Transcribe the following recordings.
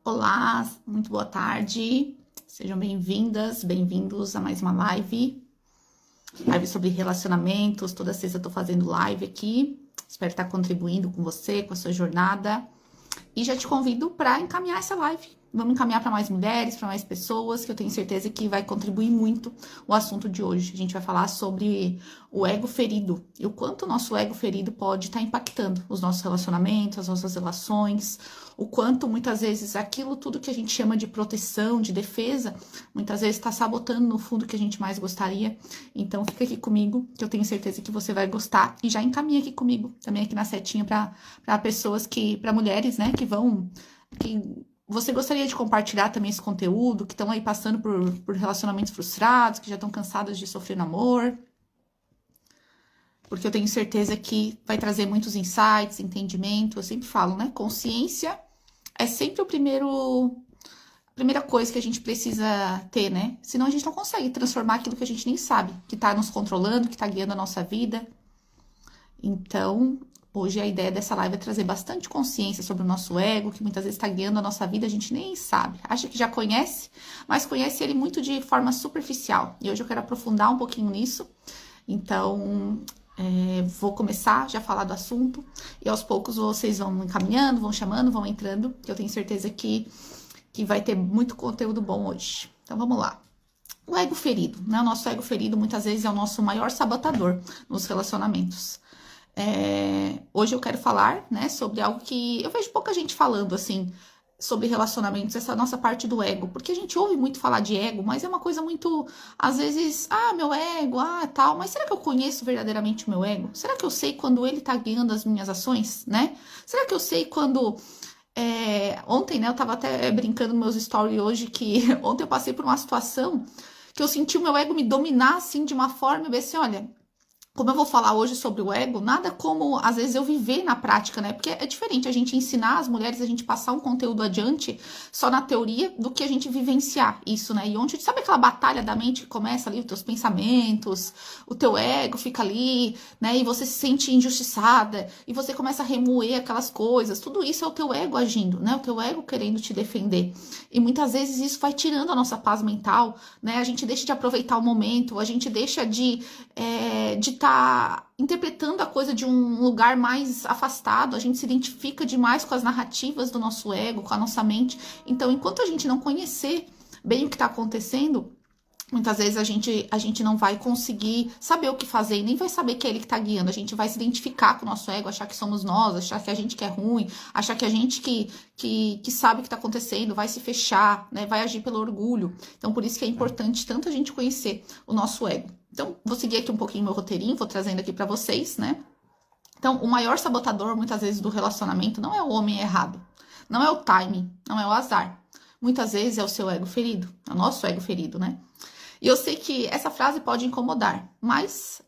Olá, muito boa tarde. Sejam bem-vindas, bem-vindos a mais uma live. Live sobre relacionamentos. Toda sexta eu tô fazendo live aqui. Espero estar contribuindo com você, com a sua jornada. E já te convido para encaminhar essa live. Vamos encaminhar para mais mulheres, para mais pessoas, que eu tenho certeza que vai contribuir muito o assunto de hoje. A gente vai falar sobre o ego ferido e o quanto o nosso ego ferido pode estar impactando os nossos relacionamentos, as nossas relações, o quanto muitas vezes aquilo tudo que a gente chama de proteção, de defesa, muitas vezes está sabotando no fundo o que a gente mais gostaria. Então fica aqui comigo, que eu tenho certeza que você vai gostar, e já encaminha aqui comigo, também aqui na setinha para pessoas para mulheres, né, que você gostaria de compartilhar também esse conteúdo, que estão aí passando por relacionamentos frustrados, que já estão cansadas de sofrer no amor. Porque eu tenho certeza que vai trazer muitos insights, entendimento. Eu sempre falo, né? Consciência é sempre a primeira coisa que a gente precisa ter, né? Senão a gente não consegue transformar aquilo que a gente nem sabe, que tá nos controlando, que tá guiando a nossa vida. Então, hoje a ideia dessa live é trazer bastante consciência sobre o nosso ego, que muitas vezes está guiando a nossa vida, a gente nem sabe. Acha que já conhece, mas conhece ele muito de forma superficial. E hoje eu quero aprofundar um pouquinho nisso. Então, vou começar já a falar do assunto. E aos poucos vocês vão encaminhando, vão chamando, vão entrando. Que eu tenho certeza que vai ter muito conteúdo bom hoje. Então, vamos lá. O ego ferido, né? O nosso ego ferido muitas vezes é o nosso maior sabotador nos relacionamentos. Hoje eu quero falar, né, sobre algo que eu vejo pouca gente falando, assim, sobre relacionamentos, essa nossa parte do ego, porque a gente ouve muito falar de ego, mas é uma coisa muito, às vezes, meu ego, tal, mas será que eu conheço verdadeiramente o meu ego? Será que eu sei quando ele tá guiando as minhas ações, né? Será que eu sei quando... Ontem, né, eu tava até brincando nos meus stories hoje, que ontem eu passei por uma situação que eu senti o meu ego me dominar, assim, de uma forma, eu pensei, olha... Como eu vou falar hoje sobre o ego, nada como, às vezes, eu viver na prática, né? Porque é diferente a gente ensinar as mulheres, a gente passar um conteúdo adiante só na teoria do que a gente vivenciar isso, né? E onde, sabe aquela batalha da mente que começa ali, os teus pensamentos, o teu ego fica ali, né? E você se sente injustiçada, e você começa a remoer aquelas coisas. Tudo isso é o teu ego agindo, né? O teu ego querendo te defender. E muitas vezes isso vai tirando a nossa paz mental, né? A gente deixa de aproveitar o momento, a gente deixa de estar interpretando a coisa de um lugar mais afastado, a gente se identifica demais com as narrativas do nosso ego, com a nossa mente. Então, enquanto a gente não conhecer bem o que está acontecendo, muitas vezes a gente não vai conseguir saber o que fazer e nem vai saber que é ele que está guiando. A gente vai se identificar com o nosso ego, achar que somos nós, achar que a gente que é ruim, achar que a gente que sabe o que está acontecendo, vai se fechar, né? Vai agir pelo orgulho. Então, por isso que é importante tanto a gente conhecer o nosso ego. Então, vou seguir aqui um pouquinho meu roteirinho, vou trazendo aqui para vocês, né? Então, o maior sabotador, muitas vezes, do relacionamento não é o homem errado, não é o timing, não é o azar. Muitas vezes é o seu ego ferido, é o nosso ego ferido, né? E eu sei que essa frase pode incomodar, mas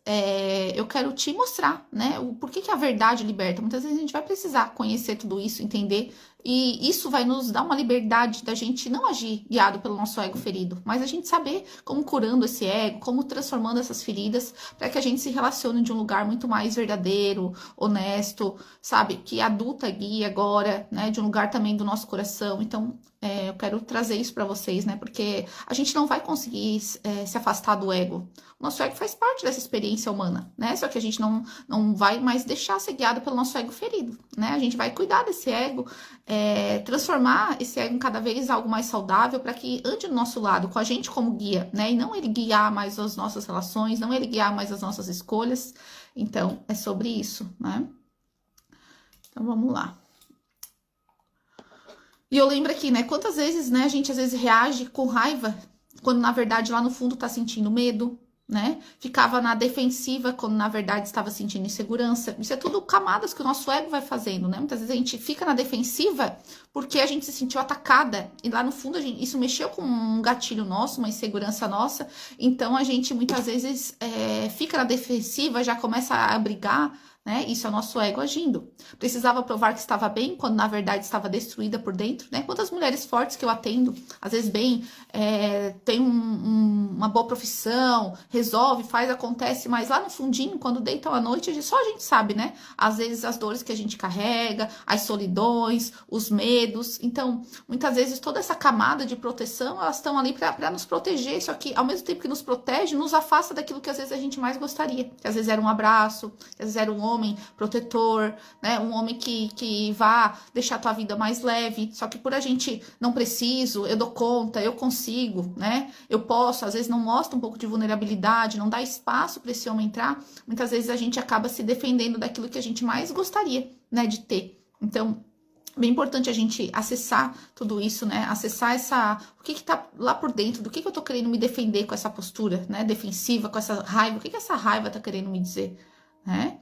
eu quero te mostrar, né, o porquê que a verdade liberta. Muitas vezes a gente vai precisar conhecer tudo isso, entender, e isso vai nos dar uma liberdade da gente não agir guiado pelo nosso ego ferido, mas a gente saber como curando esse ego, como transformando essas feridas, para que a gente se relacione de um lugar muito mais verdadeiro, honesto, sabe, que a adulta guia agora, né, de um lugar também do nosso coração. Então, eu quero trazer isso para vocês, né? Porque a gente não vai conseguir se afastar do ego. O nosso ego faz parte dessa experiência humana, né? Só que a gente não vai mais deixar ser guiado pelo nosso ego ferido, né? A gente vai cuidar desse ego, transformar esse ego em cada vez algo mais saudável para que ande do nosso lado, com a gente como guia, né? E não ele guiar mais as nossas relações, não ele guiar mais as nossas escolhas. Então, é sobre isso, né? Então, vamos lá. E eu lembro aqui, né, quantas vezes, né, a gente às vezes reage com raiva, quando na verdade lá no fundo tá sentindo medo, né? Ficava na defensiva, quando na verdade estava sentindo insegurança. Isso é tudo camadas que o nosso ego vai fazendo, né? Muitas vezes a gente fica na defensiva porque a gente se sentiu atacada, e lá no fundo isso mexeu com um gatilho nosso, uma insegurança nossa. Então a gente muitas vezes fica na defensiva, já começa a brigar, né? Isso é o nosso ego agindo. Precisava provar que estava bem, quando na verdade estava destruída por dentro, né? Quantas mulheres fortes que eu atendo, às vezes bem, tem uma boa profissão, resolve, faz, acontece, mas lá no fundinho, quando deitam à noite, só a gente sabe, né? Às vezes as dores que a gente carrega, as solidões, os medos. Então, muitas vezes toda essa camada de proteção, elas estão ali para nos proteger, só que ao mesmo tempo que nos protege, nos afasta daquilo que às vezes a gente mais gostaria. Que às vezes era um abraço, que às vezes era um homem protetor, né? Um homem que vá deixar a tua vida mais leve. Só que por a gente não preciso, eu dou conta, eu consigo, né? Eu posso, às vezes não mostra um pouco de vulnerabilidade, não dá espaço para esse homem entrar. Muitas vezes a gente acaba se defendendo daquilo que a gente mais gostaria, né, de ter. Então, bem importante a gente acessar tudo isso, né? Acessar o que tá lá por dentro, do que eu tô querendo me defender com essa postura, né? Defensiva, com essa raiva, o que essa raiva tá querendo me dizer, né?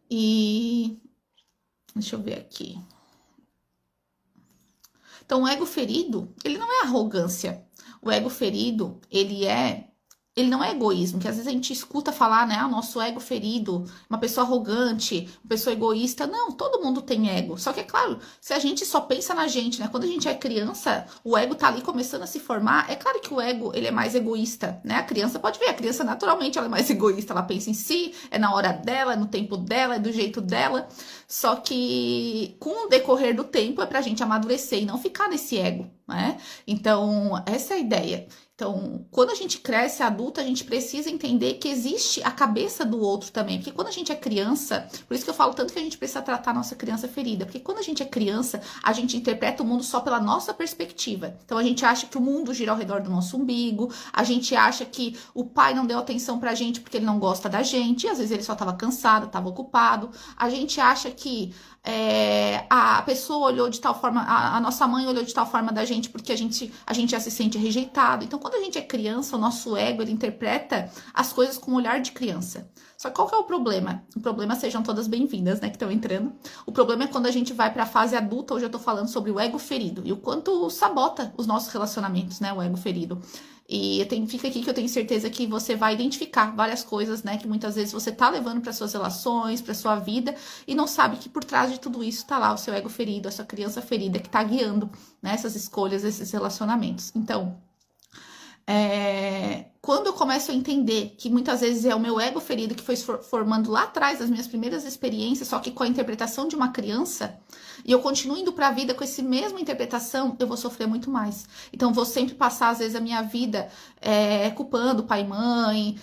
E deixa eu ver aqui. Então, o ego ferido, ele não é arrogância. O ego ferido, ele não é egoísmo, que às vezes a gente escuta falar, né, nosso ego ferido, uma pessoa arrogante, uma pessoa egoísta. Não, todo mundo tem ego. Só que é claro, se a gente só pensa na gente, né, quando a gente é criança, o ego tá ali começando a se formar, é claro que o ego, ele é mais egoísta, né? A criança pode ver, a criança naturalmente ela é mais egoísta, ela pensa em si, é na hora dela, é no tempo dela, é do jeito dela. Só que com o decorrer do tempo é pra gente amadurecer e não ficar nesse ego, né? Então, essa é a ideia. Então, quando a gente cresce adulta, a gente precisa entender que existe a cabeça do outro também. Porque quando a gente é criança, por isso que eu falo tanto que a gente precisa tratar a nossa criança ferida. Porque quando a gente é criança, a gente interpreta o mundo só pela nossa perspectiva. Então, a gente acha que o mundo gira ao redor do nosso umbigo, a gente acha que o pai não deu atenção pra gente porque ele não gosta da gente, e às vezes ele só estava cansado, estava ocupado. A gente acha que a pessoa olhou de tal forma, a nossa mãe olhou de tal forma da gente porque a gente já se sente rejeitado. Então, quando a gente é criança, o nosso ego, ele interpreta as coisas com o olhar de criança. Só que qual que é o problema? O problema, sejam todas bem-vindas, né, que estão entrando. O problema é quando a gente vai para a fase adulta. Hoje eu tô falando sobre o ego ferido e o quanto sabota os nossos relacionamentos, né, o ego ferido. E fica aqui que eu tenho certeza que você vai identificar várias coisas, né, que muitas vezes você tá levando para suas relações, para sua vida, e não sabe que por trás de tudo isso tá lá o seu ego ferido, a sua criança ferida que tá guiando, né, essas escolhas, esses relacionamentos. Então, quando eu começo a entender que muitas vezes é o meu ego ferido que foi formando lá atrás as minhas primeiras experiências, só que com a interpretação de uma criança, e eu continuo indo para a vida com essa mesma interpretação, eu vou sofrer muito mais. Então, vou sempre passar, às vezes, a minha vida culpando pai e mãe,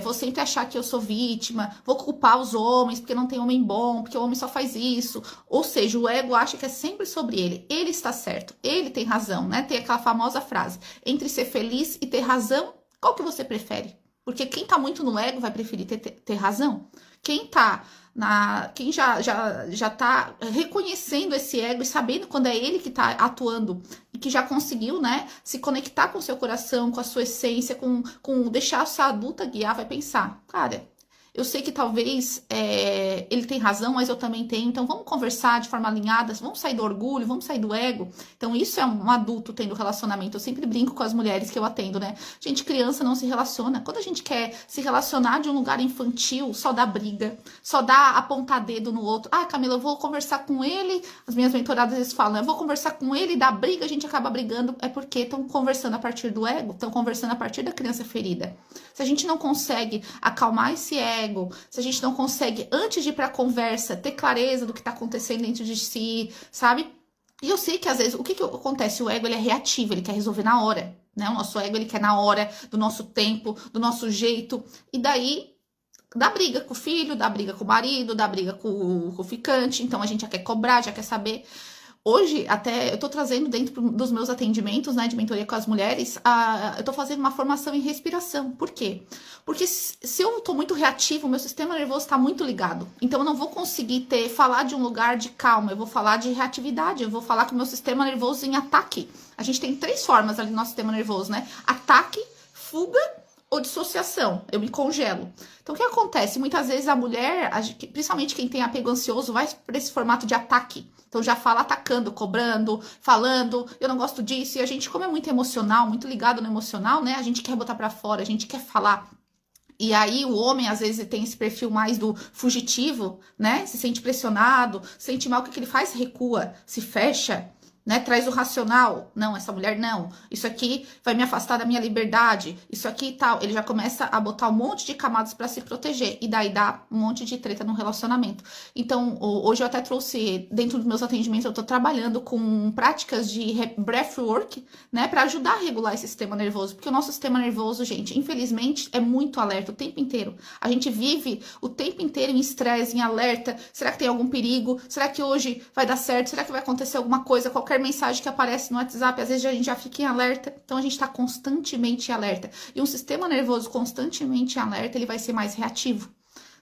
vou sempre achar que eu sou vítima, vou culpar os homens porque não tem homem bom, porque o homem só faz isso. Ou seja, o ego acha que é sempre sobre ele. Ele está certo, ele tem razão, né? Tem aquela famosa frase, entre ser feliz e ter razão, qual que você prefere? Porque quem tá muito no ego vai preferir ter razão. Quem já tá reconhecendo esse ego e sabendo quando é ele que tá atuando e que já conseguiu, né, se conectar com o seu coração, com a sua essência, com deixar a sua adulta guiar, vai pensar, cara, eu sei que talvez ele tem razão, mas eu também tenho. Então, vamos conversar de forma alinhada, vamos sair do orgulho, vamos sair do ego. Então, isso é um adulto tendo relacionamento. Eu sempre brinco com as mulheres que eu atendo, né? Gente, criança não se relaciona. Quando a gente quer se relacionar de um lugar infantil, só dá briga, só dá apontar dedo no outro. Ah, Camila, eu vou conversar com ele. As minhas mentoradas, eles falam, eu vou conversar com ele, dá briga, a gente acaba brigando. É porque estão conversando a partir do ego, estão conversando a partir da criança ferida. Se a gente não consegue acalmar esse ego, se a gente não consegue, antes de ir pra conversa, ter clareza do que tá acontecendo dentro de si, sabe? E eu sei que às vezes, o que acontece? O ego, ele é reativo, ele quer resolver na hora, né? O nosso ego, ele quer na hora, do nosso tempo, do nosso jeito, e daí dá briga com o filho, dá briga com o marido, dá briga com o ficante, então a gente já quer cobrar, já quer saber. Hoje, até, eu tô trazendo dentro dos meus atendimentos, né, de mentoria com as mulheres, eu tô fazendo uma formação em respiração. Por quê? Porque se eu tô muito reativo, o meu sistema nervoso tá muito ligado. Então, eu não vou conseguir falar de um lugar de calma, eu vou falar de reatividade, eu vou falar com o meu sistema nervoso em ataque. A gente tem 3 formas ali no nosso sistema nervoso, né? Ataque, fuga ou dissociação. Eu me congelo. Então, o que acontece? Muitas vezes a mulher, principalmente quem tem apego ansioso, vai para esse formato de ataque. Então, já fala atacando, cobrando, falando, eu não gosto disso. E a gente, como é muito emocional, muito ligado no emocional, né? A gente quer botar pra fora, a gente quer falar. E aí o homem, às vezes, tem esse perfil mais do fugitivo, né? Se sente pressionado, sente mal, o que que ele faz? Recua, se fecha, né? Traz o racional. Não, essa mulher não. Isso aqui vai me afastar da minha liberdade. Isso aqui e tal. Ele já começa a botar um monte de camadas para se proteger. E daí dá um monte de treta no relacionamento. Então, hoje eu até trouxe, dentro dos meus atendimentos, eu tô trabalhando com práticas de breathwork, né? Para ajudar a regular esse sistema nervoso. Porque o nosso sistema nervoso, gente, infelizmente, é muito alerta o tempo inteiro. A gente vive o tempo inteiro em estresse, em alerta. Será que tem algum perigo? Será que hoje vai dar certo? Será que vai acontecer alguma coisa? Qualquer mensagem que aparece no WhatsApp, às vezes a gente já fica em alerta, então a gente está constantemente em alerta. E um sistema nervoso constantemente em alerta, ele vai ser mais reativo,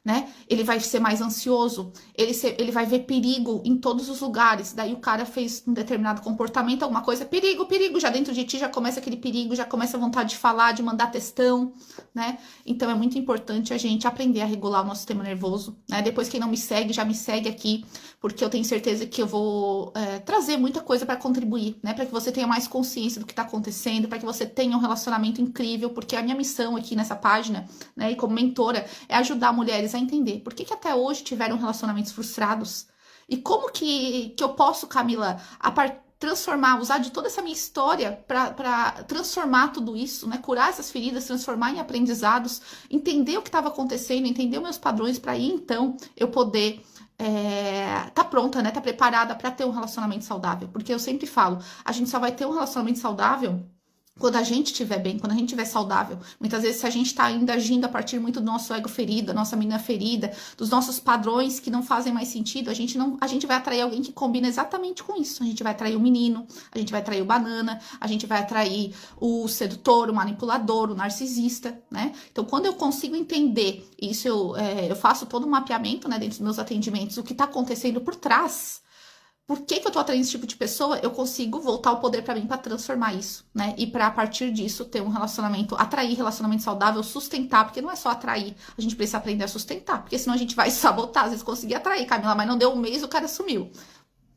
né? Ele vai ser mais ansioso, ele vai ver perigo em todos os lugares. Daí o cara fez um determinado comportamento, alguma coisa, perigo, perigo, já dentro de ti já começa aquele perigo, já começa a vontade de falar, de mandar textão, né? Então é muito importante a gente aprender a regular o nosso sistema nervoso, né? Depois quem não me segue, já me segue aqui, porque eu tenho certeza que eu vou trazer muita coisa para contribuir, né? Para que você tenha mais consciência do que está acontecendo, para que você tenha um relacionamento incrível, porque a minha missão aqui nessa página, né, e como mentora, é ajudar mulheres a entender por que até hoje tiveram relacionamentos frustrados e como que eu posso, Camila, transformar, usar de toda essa minha história para transformar tudo isso, né? Curar essas feridas, transformar em aprendizados, entender o que estava acontecendo, entender os meus padrões, para aí então eu poder tá pronta, né? Tá preparada para ter um relacionamento saudável. Porque eu sempre falo, a gente só vai ter um relacionamento saudável quando a gente estiver bem, quando a gente estiver saudável. Muitas vezes, se a gente está ainda agindo a partir muito do nosso ego ferido, da nossa menina ferida, dos nossos padrões que não fazem mais sentido, a gente vai atrair alguém que combina exatamente com isso. A gente vai atrair o menino, a gente vai atrair o banana, a gente vai atrair o sedutor, o manipulador, o narcisista, né? Então, quando eu consigo entender isso, eu faço todo um mapeamento, né, dentro dos meus atendimentos, o que está acontecendo por trás. Por que eu tô atraindo esse tipo de pessoa? Eu consigo voltar o poder para mim para transformar isso, né? E para a partir disso ter um relacionamento, atrair relacionamento saudável, sustentar, porque não é só atrair, a gente precisa aprender a sustentar, porque senão a gente vai sabotar, às vezes conseguir atrair, Camila, mas não deu um mês, o cara sumiu.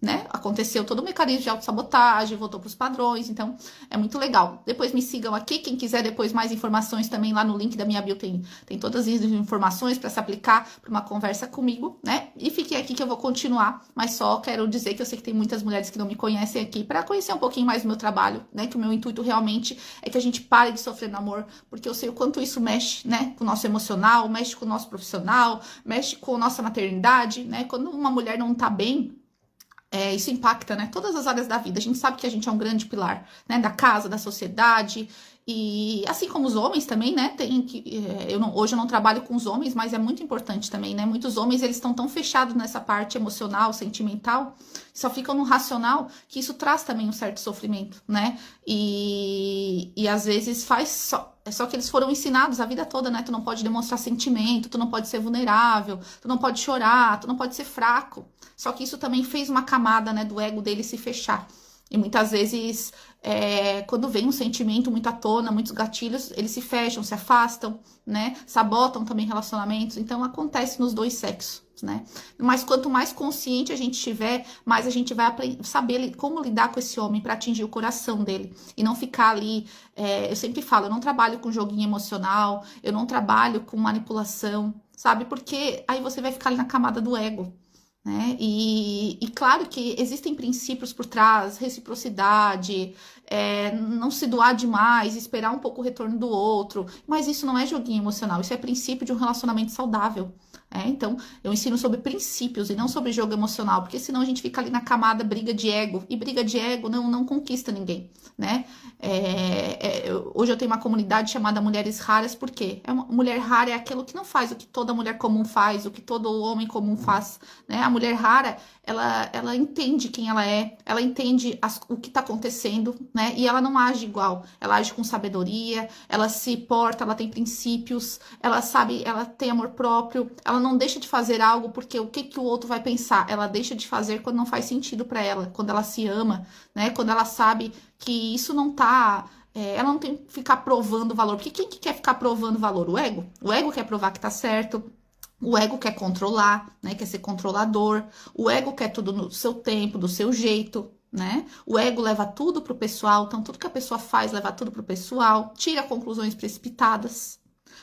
Né? Aconteceu todo o mecanismo de autossabotagem, voltou para os padrões, então é muito legal. Depois me sigam aqui, quem quiser depois mais informações também lá no link da minha bio tem todas as informações para se aplicar para uma conversa comigo, né? E fiquem aqui que eu vou continuar, mas só quero dizer que eu sei que tem muitas mulheres que não me conhecem aqui para conhecer um pouquinho mais do meu trabalho, né? Que o meu intuito realmente é que a gente pare de sofrer no amor, porque eu sei o quanto isso mexe, né? Com o nosso emocional, mexe com o nosso profissional, mexe com a nossa maternidade, né? Quando uma mulher não tá bem, isso impacta, né? Todas as áreas da vida. A gente sabe que a gente é um grande pilar, né? Da casa, da sociedade. E assim como os homens também, né? Hoje eu não trabalho com os homens, mas é muito importante também, né? Muitos homens, eles estão tão fechados nessa parte emocional, sentimental, só ficam no racional, que isso traz também um certo sofrimento, né? E às vezes só que eles foram ensinados a vida toda, né? Tu não pode demonstrar sentimento, tu não pode ser vulnerável, tu não pode chorar, tu não pode ser fraco. Só que isso também fez uma camada, né, do ego dele se fechar. E muitas vezes, quando vem um sentimento muito à tona, muitos gatilhos, eles se fecham, se afastam, né? Sabotam também relacionamentos. Então, acontece nos dois sexos, né? Mas quanto mais consciente a gente tiver, mais a gente vai saber como lidar com esse homem para atingir o coração dele. E não ficar ali... eu sempre falo, eu não trabalho com joguinho emocional, eu não trabalho com manipulação, sabe? Porque aí você vai ficar ali na camada do ego. Né? E claro que existem princípios por trás, reciprocidade, não se doar demais, esperar um pouco o retorno do outro, mas isso não é joguinho emocional, isso é princípio de um relacionamento saudável. Então, eu ensino sobre princípios e não sobre jogo emocional, porque senão a gente fica ali na camada briga de ego, e briga de ego não conquista ninguém, né? Hoje eu tenho uma comunidade chamada Mulheres Raras, porque mulher rara é aquilo que não faz o que toda mulher comum faz, o que todo homem comum faz, né? A mulher rara, ela entende quem ela entende o que está acontecendo, né? E ela não age igual, ela age com sabedoria, ela se porta, ela tem princípios, ela sabe, ela tem amor próprio, ela não deixa de fazer algo porque o que o outro vai pensar, ela deixa de fazer quando não faz sentido para ela, quando ela se ama, né? Quando ela sabe que isso não tá... ela não tem que ficar provando valor, porque quem que quer ficar provando valor? O ego. O ego quer provar que tá certo, o ego quer controlar, né? Quer ser controlador, o ego quer tudo no seu tempo, do seu jeito, né? O ego leva tudo pro pessoal, então tudo que a pessoa faz leva tudo pro pessoal, tira conclusões precipitadas.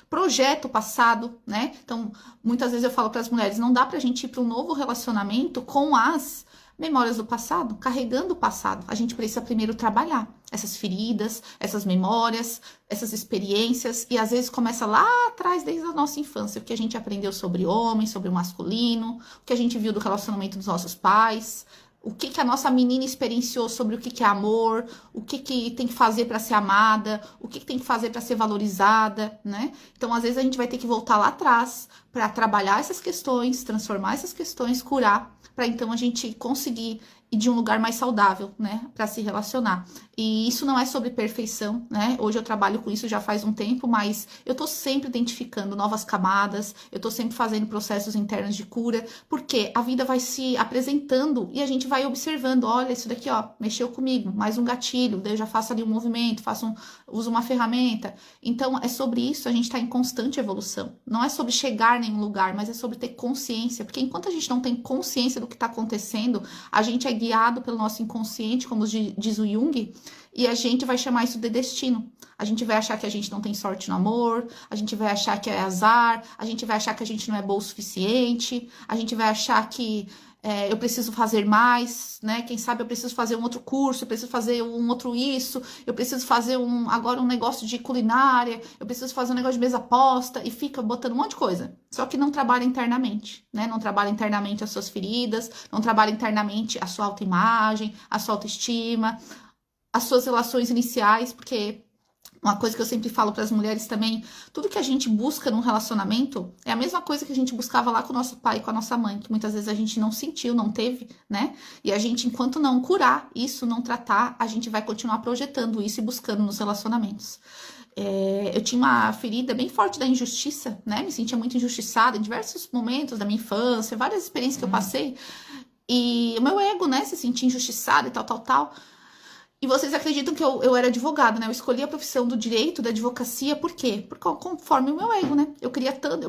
projeta o passado, né? Então, muitas vezes eu falo para as mulheres, não dá pra gente ir para um novo relacionamento com as memórias do passado, carregando o passado. A gente precisa primeiro trabalhar essas feridas, essas memórias, essas experiências, e às vezes começa lá atrás, desde a nossa infância, o que a gente aprendeu sobre homem, sobre o masculino, o que a gente viu do relacionamento dos nossos pais, o que a nossa menina experienciou sobre o que é amor, o que tem que fazer para ser amada, o que tem que fazer para ser valorizada, né? Então, às vezes, a gente vai ter que voltar lá atrás para trabalhar essas questões, transformar essas questões, curar, para então a gente conseguir ir de um lugar mais saudável, né, para se relacionar. E isso não é sobre perfeição, né? Hoje eu trabalho com isso já faz um tempo, mas eu tô sempre identificando novas camadas, eu tô sempre fazendo processos internos de cura, porque a vida vai se apresentando e a gente vai observando, olha, isso daqui, ó, mexeu comigo, mais um gatilho, daí eu já faço ali um movimento, uso uma ferramenta. Então, é sobre isso, a gente tá em constante evolução. Não é sobre chegar em nenhum lugar, mas é sobre ter consciência, porque enquanto a gente não tem consciência do que tá acontecendo, a gente é guiado pelo nosso inconsciente, como diz o Jung, e a gente vai chamar isso de destino. A gente vai achar que a gente não tem sorte no amor, a gente vai achar que é azar, a gente vai achar que a gente não é boa o suficiente, a gente vai achar que eu preciso fazer mais, né? Quem sabe eu preciso fazer um outro curso, eu preciso fazer um outro isso, eu preciso fazer agora um negócio de culinária, eu preciso fazer um negócio de mesa posta, e fica botando um monte de coisa. Só que não trabalha internamente, né? Não trabalha internamente as suas feridas, não trabalha internamente a sua autoimagem, a sua autoestima, as suas relações iniciais, porque uma coisa que eu sempre falo para as mulheres também, tudo que a gente busca num relacionamento é a mesma coisa que a gente buscava lá com o nosso pai e com a nossa mãe, que muitas vezes a gente não sentiu, não teve, né? E a gente, enquanto não curar isso, não tratar, a gente vai continuar projetando isso e buscando nos relacionamentos. Eu tinha uma ferida bem forte da injustiça, né? Me sentia muito injustiçada em diversos momentos da minha infância, várias experiências que eu passei. E o meu ego, né? Se sentia injustiçada e tal. E vocês acreditam que eu era advogada, né? Eu escolhi a profissão do direito, da advocacia, por quê? Porque conforme o meu ego, né? Eu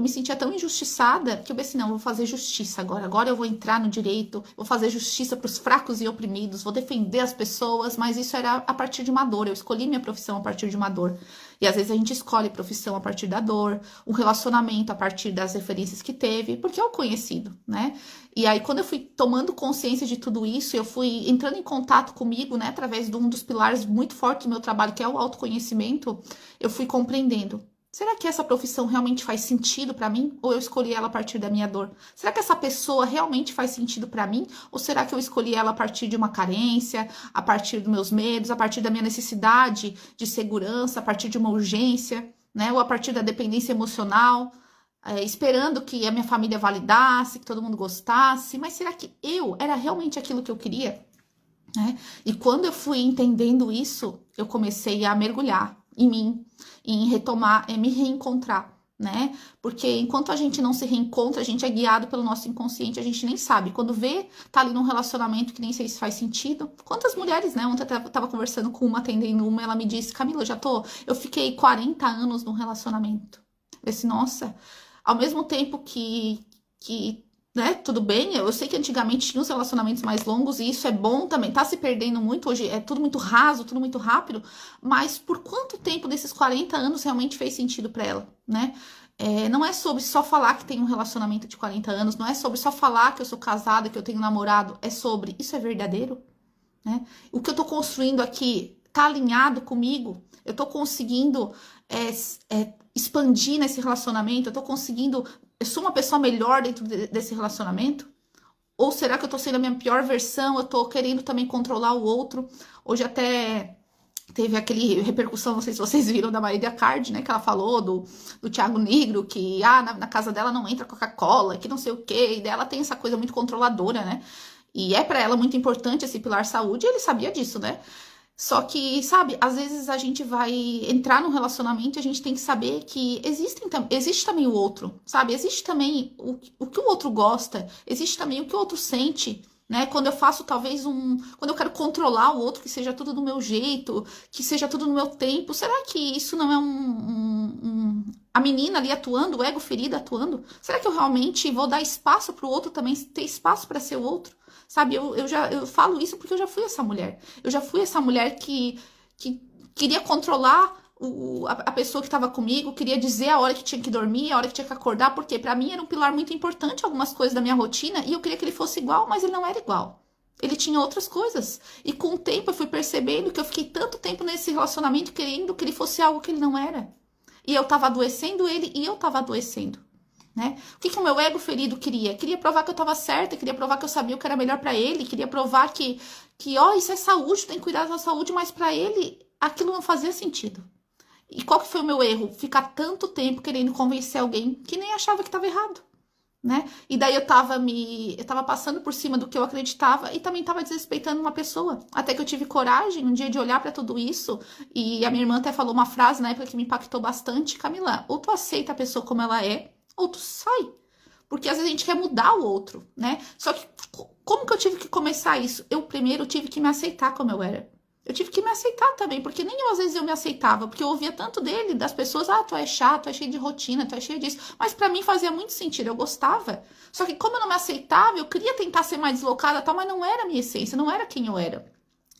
me sentia tão injustiçada que eu pensei, não, eu vou fazer justiça agora. Agora eu vou entrar no direito, vou fazer justiça para os fracos e oprimidos, vou defender as pessoas, mas isso era a partir de uma dor. Eu escolhi minha profissão a partir de uma dor. E às vezes a gente escolhe profissão a partir da dor, um relacionamento a partir das referências que teve, porque é o conhecido, né? E aí, quando eu fui tomando consciência de tudo isso, eu fui entrando em contato comigo, né, através de um dos pilares muito fortes do meu trabalho, que é o autoconhecimento, eu fui compreendendo. Será que essa profissão realmente faz sentido para mim? Ou eu escolhi ela a partir da minha dor? Será que essa pessoa realmente faz sentido para mim? Ou será que eu escolhi ela a partir de uma carência, a partir dos meus medos, a partir da minha necessidade de segurança, a partir de uma urgência, né? Ou a partir da dependência emocional? Esperando que a minha família validasse, que todo mundo gostasse, mas será que eu era realmente aquilo que eu queria? Né? E quando eu fui entendendo isso, eu comecei a mergulhar em mim, em retomar, me reencontrar, né? Porque enquanto a gente não se reencontra, a gente é guiado pelo nosso inconsciente, a gente nem sabe. Quando vê, tá ali num relacionamento que nem sei se faz sentido. Quantas mulheres, né? Ontem eu tava conversando com uma, atendendo uma, ela me disse, Camila, eu fiquei 40 anos num relacionamento. Eu disse, nossa... Ao mesmo tempo que né, tudo bem, eu sei que antigamente tinha os relacionamentos mais longos e isso é bom também, tá se perdendo muito, hoje é tudo muito raso, tudo muito rápido, mas por quanto tempo desses 40 anos realmente fez sentido para ela, né? Não é sobre só falar que tem um relacionamento de 40 anos, não é sobre só falar que eu sou casada, que eu tenho namorado, é sobre, isso é verdadeiro? Né? O que eu tô construindo aqui tá alinhado comigo? Eu tô conseguindo expandir nesse relacionamento? Eu sou uma pessoa melhor dentro desse relacionamento? Ou será que eu tô sendo a minha pior versão? Eu tô querendo também controlar o outro? Hoje até teve aquele repercussão, não sei se vocês viram, da Marília Card, né? Que ela falou do Thiago Negro, que na casa dela não entra Coca-Cola, que não sei o quê. E dela tem essa coisa muito controladora, né? E é pra ela muito importante esse pilar saúde, e ele sabia disso, né? Só que, sabe, às vezes a gente vai entrar num relacionamento e a gente tem que saber que existe também o outro, sabe? Existe também o que o outro gosta, existe também o que o outro sente, né? Quando eu faço quando eu quero controlar o outro, que seja tudo do meu jeito, que seja tudo no meu tempo, será que isso não é a menina ali atuando, o ego ferido atuando? Será que eu realmente vou dar espaço para o outro também ter espaço para ser o outro? Sabe, eu falo isso porque eu já fui essa mulher. Eu já fui essa mulher que queria controlar a pessoa que estava comigo queria dizer a hora que tinha que dormir, a hora que tinha que acordar, porque para mim era um pilar muito importante algumas coisas da minha rotina e eu queria que ele fosse igual, mas ele não era igual. Ele tinha outras coisas. E com o tempo eu fui percebendo que eu fiquei tanto tempo nesse relacionamento querendo que ele fosse algo que ele não era. E eu tava adoecendo ele e eu tava adoecendo. Né? O que o meu ego ferido queria? Queria provar que eu estava certa, queria provar que eu sabia o que era melhor para ele, queria provar que ó, isso é saúde, tem que cuidar da saúde, mas para ele aquilo não fazia sentido. E qual que foi o meu erro? Ficar tanto tempo querendo convencer alguém que nem achava que estava errado, né? E daí eu tava passando por cima do que eu acreditava e também tava desrespeitando uma pessoa. Até que eu tive coragem um dia de olhar para tudo isso e a minha irmã até falou uma frase na época que me impactou bastante: Camila, ou tu aceita a pessoa como ela é, ou tu sai. Porque às vezes a gente quer mudar o outro, né? Só que como que eu tive que começar isso? Eu primeiro tive que me aceitar como eu era. Eu tive que me aceitar também, porque nem eu às vezes eu me aceitava, porque eu ouvia tanto dele, das pessoas, tu é chato, tu é cheio de rotina, tu é cheio disso. Mas pra mim fazia muito sentido, eu gostava. Só que como eu não me aceitava, eu queria tentar ser mais deslocada, tal, mas não era a minha essência, não era quem eu era.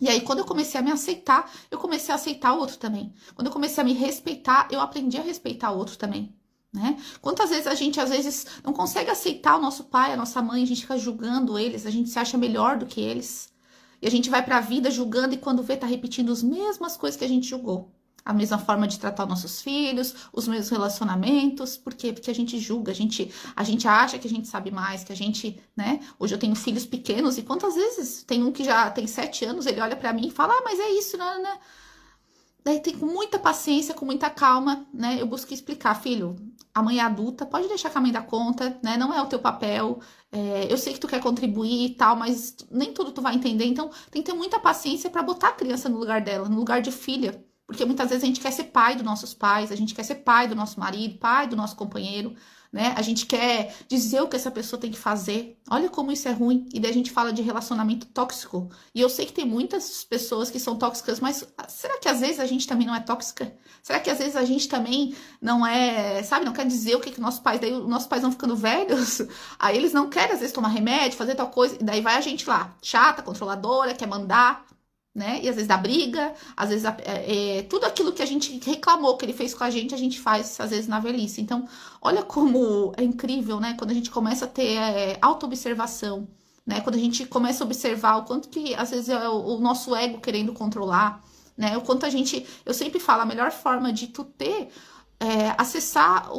E aí, quando eu comecei a me aceitar, eu comecei a aceitar o outro também. Quando eu comecei a me respeitar, eu aprendi a respeitar o outro também. Né? Quantas vezes a gente às vezes não consegue aceitar o nosso pai, a nossa mãe, a gente fica julgando eles, a gente se acha melhor do que eles. E a gente vai pra vida julgando e quando vê tá repetindo as mesmas coisas que a gente julgou. A mesma forma de tratar os nossos filhos, os mesmos relacionamentos. Por quê? Porque a gente julga, a gente acha que a gente sabe mais, que a gente, né? Hoje eu tenho filhos pequenos e quantas vezes tem um que já tem 7 anos, ele olha pra mim e fala, mas é isso, né? Daí tem com muita paciência, com muita calma, né? Eu busco explicar, filho, a mãe é adulta, pode deixar que a mãe dá conta, né? Não é o teu papel. Eu sei que tu quer contribuir e tal, mas nem tudo tu vai entender. Então, tem que ter muita paciência para botar a criança no lugar dela, no lugar de filha. Porque muitas vezes a gente quer ser pai dos nossos pais, a gente quer ser pai do nosso marido, pai do nosso companheiro, né? A gente quer dizer o que essa pessoa tem que fazer. Olha como isso é ruim. E daí a gente fala de relacionamento tóxico. E eu sei que tem muitas pessoas que são tóxicas, mas será que às vezes a gente também não é tóxica? Será que às vezes a gente também não é, sabe, não quer dizer o que nossos pais, daí os nossos pais vão ficando velhos, aí eles não querem às vezes tomar remédio, fazer tal coisa, e daí vai a gente lá, chata, controladora, quer mandar, né? E às vezes dá briga, às vezes tudo aquilo que a gente reclamou que ele fez com a gente faz às vezes na velhice. Então, olha como é incrível, né? Quando a gente começa a ter autoobservação, né? Quando a gente começa a observar o quanto que às vezes é o nosso ego querendo controlar, né? O quanto eu sempre falo, a melhor forma de tu ter acessar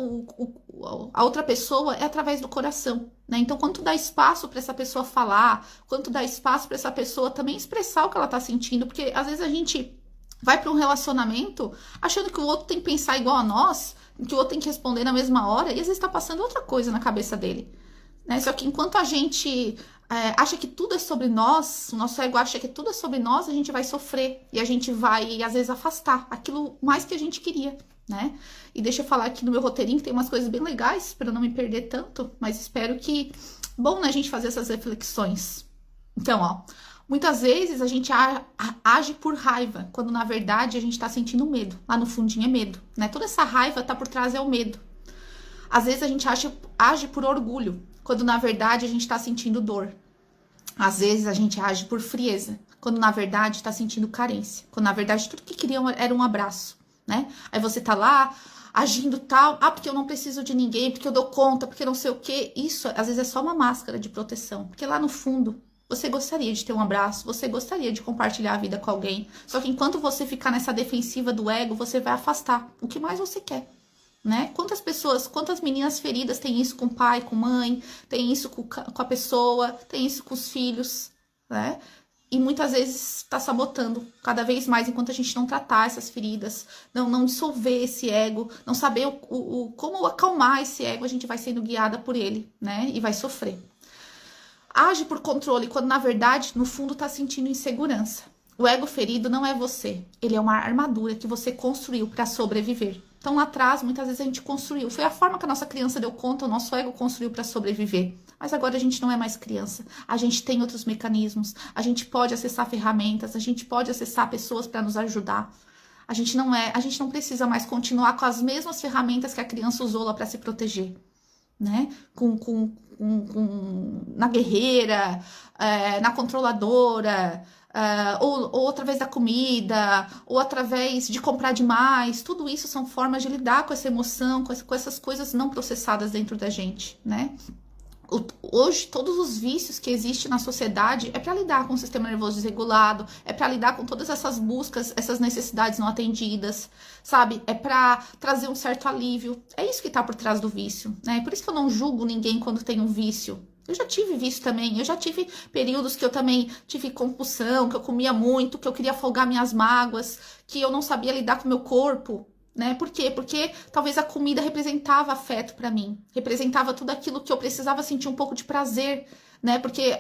a outra pessoa é através do coração, né? Então, quando tu dá espaço para essa pessoa falar, quando tu dá espaço para essa pessoa também expressar o que ela tá sentindo, porque às vezes a gente vai para um relacionamento achando que o outro tem que pensar igual a nós, que o outro tem que responder na mesma hora, e às vezes tá passando outra coisa na cabeça dele, né? Só que enquanto a gente acha que tudo é sobre nós, o nosso ego acha que tudo é sobre nós, a gente vai sofrer e a gente vai, às vezes, afastar aquilo mais que a gente queria, né? E deixa eu falar aqui no meu roteirinho que tem umas coisas bem legais para não me perder tanto, mas espero que bom, né, a gente fazer essas reflexões. Então, ó, muitas vezes a gente age por raiva, quando na verdade a gente tá sentindo medo. Lá no fundinho é medo, né? Toda essa raiva tá por trás é o medo. Às vezes a gente age por orgulho, quando na verdade a gente tá sentindo dor. Às vezes a gente age por frieza, quando na verdade tá sentindo carência. Quando na verdade tudo que queriam era um abraço. Né? Aí você tá lá agindo tal, porque eu não preciso de ninguém, porque eu dou conta, porque não sei o que. Isso às vezes é só uma máscara de proteção, porque lá no fundo você gostaria de ter um abraço, você gostaria de compartilhar a vida com alguém. Só que enquanto você ficar nessa defensiva do ego, você vai afastar o que mais você quer, né? Quantas meninas feridas têm isso com o pai, com mãe, tem isso com a pessoa, tem isso com os filhos, né? E muitas vezes está sabotando cada vez mais enquanto a gente não tratar essas feridas, não dissolver esse ego, não saber como acalmar esse ego, a gente vai sendo guiada por ele, né? E vai sofrer. Age por controle, quando na verdade, no fundo, está sentindo insegurança. O ego ferido não é você, ele é uma armadura que você construiu para sobreviver. Então lá atrás, muitas vezes a gente construiu, foi a forma que a nossa criança deu conta, o nosso ego construiu para sobreviver. Mas agora a gente não é mais criança, a gente tem outros mecanismos, a gente pode acessar ferramentas, a gente pode acessar pessoas para nos ajudar. A gente não precisa mais continuar com as mesmas ferramentas que a criança usou lá para se proteger, né? Na guerreira, na controladora, ou através da comida, ou através de comprar demais. Tudo isso são formas de lidar com essa emoção, com essas coisas não processadas dentro da gente, né? Hoje, todos os vícios que existem na sociedade é para lidar com o sistema nervoso desregulado, é para lidar com todas essas buscas, essas necessidades não atendidas, sabe? É para trazer um certo alívio. É isso que tá por trás do vício, né? Por isso que eu não julgo ninguém quando tem um vício. Eu já tive vício também, eu já tive períodos que eu também tive compulsão, que eu comia muito, que eu queria afogar minhas mágoas, que eu não sabia lidar com o meu corpo, né? Por quê? Porque talvez a comida representava afeto para mim, representava tudo aquilo que eu precisava sentir um pouco de prazer, né? Porque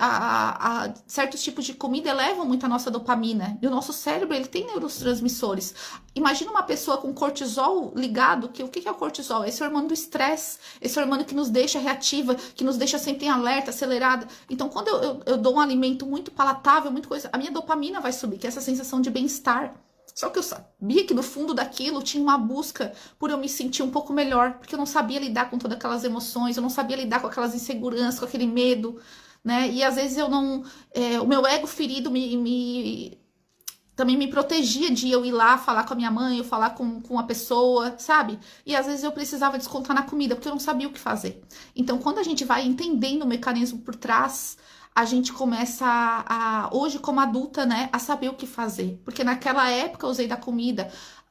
certos tipos de comida elevam muito a nossa dopamina, e o nosso cérebro, ele tem neurotransmissores. Imagina uma pessoa com cortisol ligado, que o que é o cortisol? Esse hormônio do estresse, esse hormônio que nos deixa reativa, que nos deixa sempre em alerta, acelerada. Então, quando eu dou um alimento muito palatável, muito coisa, a minha dopamina vai subir, que é essa sensação de bem-estar. Só que eu sabia que no fundo daquilo tinha uma busca por eu me sentir um pouco melhor, porque eu não sabia lidar com todas aquelas emoções, eu não sabia lidar com aquelas inseguranças, com aquele medo, né? E às vezes eu não... o meu ego ferido também me protegia de eu ir lá falar com a minha mãe, eu falar com a pessoa, sabe? E às vezes eu precisava descontar na comida, porque eu não sabia o que fazer. Então, quando a gente vai entendendo o mecanismo por trás, a gente começa hoje como adulta, né, a saber o que fazer. Porque naquela época eu usei da comida.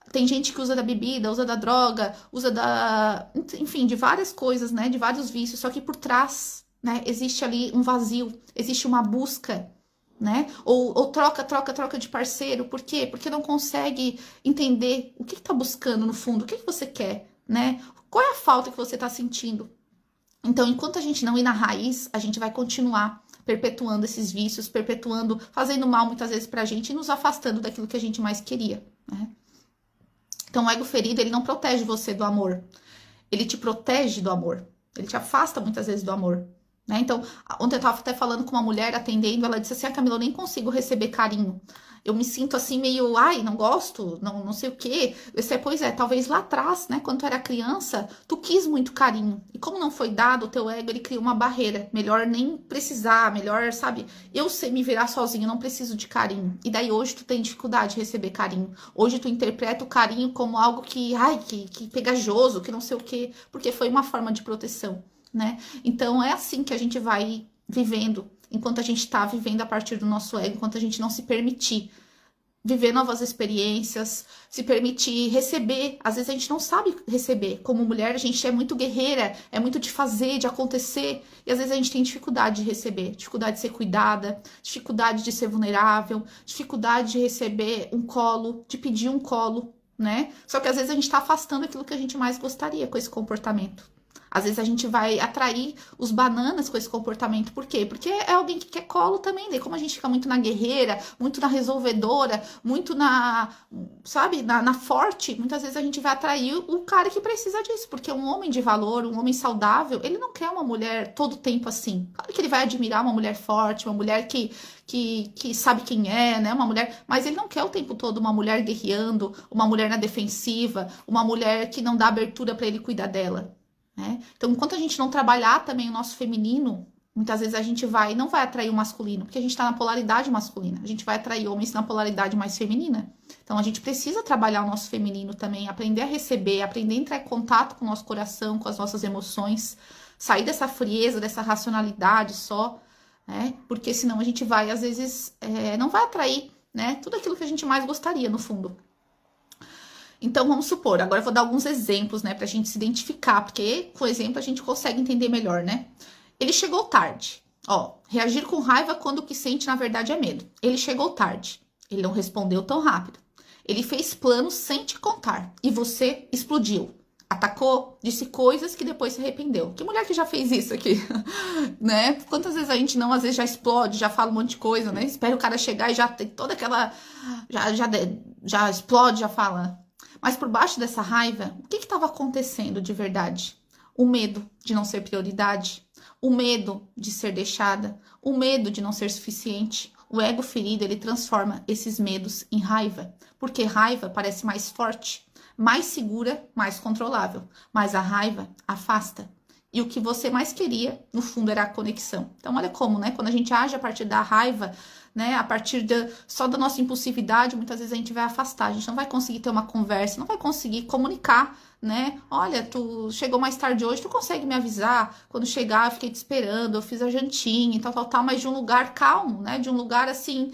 Tem gente que usa da bebida, usa da droga, usa enfim, de várias coisas, né, de vários vícios. Só que por trás, né, existe ali um vazio, existe uma busca, né? Ou troca de parceiro. Por quê? Porque não consegue entender o que tá buscando no fundo, o que você quer, né? Qual é a falta que você tá sentindo? Então, enquanto a gente não ir na raiz, a gente vai continuar perpetuando esses vícios, perpetuando, fazendo mal muitas vezes pra gente e nos afastando daquilo que a gente mais queria, né? Então, o ego ferido, ele não protege você do amor. Ele te protege do amor. Ele te afasta muitas vezes do amor, né? Então, ontem eu tava até falando com uma mulher atendendo, ela disse assim, Camila, eu nem consigo receber carinho. Eu me sinto assim meio, ai, não gosto, não sei o quê. Pois é, talvez lá atrás, né, quando tu era criança, tu quis muito carinho. E como não foi dado, o teu ego, ele criou uma barreira. Melhor nem precisar, melhor, sabe? Eu sei me virar sozinho, não preciso de carinho. E daí hoje tu tem dificuldade de receber carinho. Hoje tu interpreta o carinho como algo que, ai, que pegajoso, que não sei o quê. Porque foi uma forma de proteção, né? Então é assim que a gente vai vivendo, enquanto a gente está vivendo a partir do nosso ego, enquanto a gente não se permitir viver novas experiências, se permitir receber. Às vezes a gente não sabe receber. Como mulher, a gente é muito guerreira, é muito de fazer, de acontecer, e às vezes a gente tem dificuldade de receber, dificuldade de ser cuidada, dificuldade de ser vulnerável, dificuldade de receber um colo, de pedir um colo, né? Só que às vezes a gente tá afastando aquilo que a gente mais gostaria com esse comportamento. Às vezes a gente vai atrair os bananas com esse comportamento. Por quê? Porque é alguém que quer colo também. Daí como a gente fica muito na guerreira, muito na resolvedora, muito sabe, na forte, muitas vezes a gente vai atrair o cara que precisa disso. Porque um homem de valor, um homem saudável, ele não quer uma mulher todo o tempo assim. Claro que ele vai admirar uma mulher forte, uma mulher que sabe quem é, né? Uma mulher, mas ele não quer o tempo todo uma mulher guerreando, uma mulher na defensiva, uma mulher que não dá abertura para ele cuidar dela. Né? Então, enquanto a gente não trabalhar também o nosso feminino, muitas vezes a gente não vai atrair o masculino, porque a gente está na polaridade masculina. A gente vai atrair homens na polaridade mais feminina. Então, a gente precisa trabalhar o nosso feminino também, aprender a receber, aprender a entrar em contato com o nosso coração, com as nossas emoções, sair dessa frieza, dessa racionalidade só, né? Porque senão a gente vai, às vezes, não vai atrair, né? Tudo aquilo que a gente mais gostaria, no fundo. Então, vamos supor, agora eu vou dar alguns exemplos, né, pra gente se identificar, porque com exemplo a gente consegue entender melhor, né? Ele chegou tarde. Ó, reagir com raiva quando o que sente na verdade é medo. Ele chegou tarde. Ele não respondeu tão rápido. Ele fez planos sem te contar e você explodiu. Atacou, disse coisas que depois se arrependeu. Que mulher que já fez isso aqui? Né? Quantas vezes a gente não, às vezes já explode, já fala um monte de coisa, né? Espera o cara chegar e já tem toda aquela... Já explode, já fala... Mas por baixo dessa raiva, o que estava acontecendo de verdade? O medo de não ser prioridade, o medo de ser deixada, o medo de não ser suficiente. O ego ferido, ele transforma esses medos em raiva, porque raiva parece mais forte, mais segura, mais controlável. Mas a raiva afasta. E o que você mais queria, no fundo, era a conexão. Então, olha como, né? Quando a gente age a partir da raiva, né? A partir só da nossa impulsividade, muitas vezes a gente vai afastar, a gente não vai conseguir ter uma conversa, não vai conseguir comunicar, né? Olha, tu chegou mais tarde hoje, tu consegue me avisar? Quando chegar, eu fiquei te esperando, eu fiz a jantinha e tal, mas de um lugar calmo, né? De um lugar assim,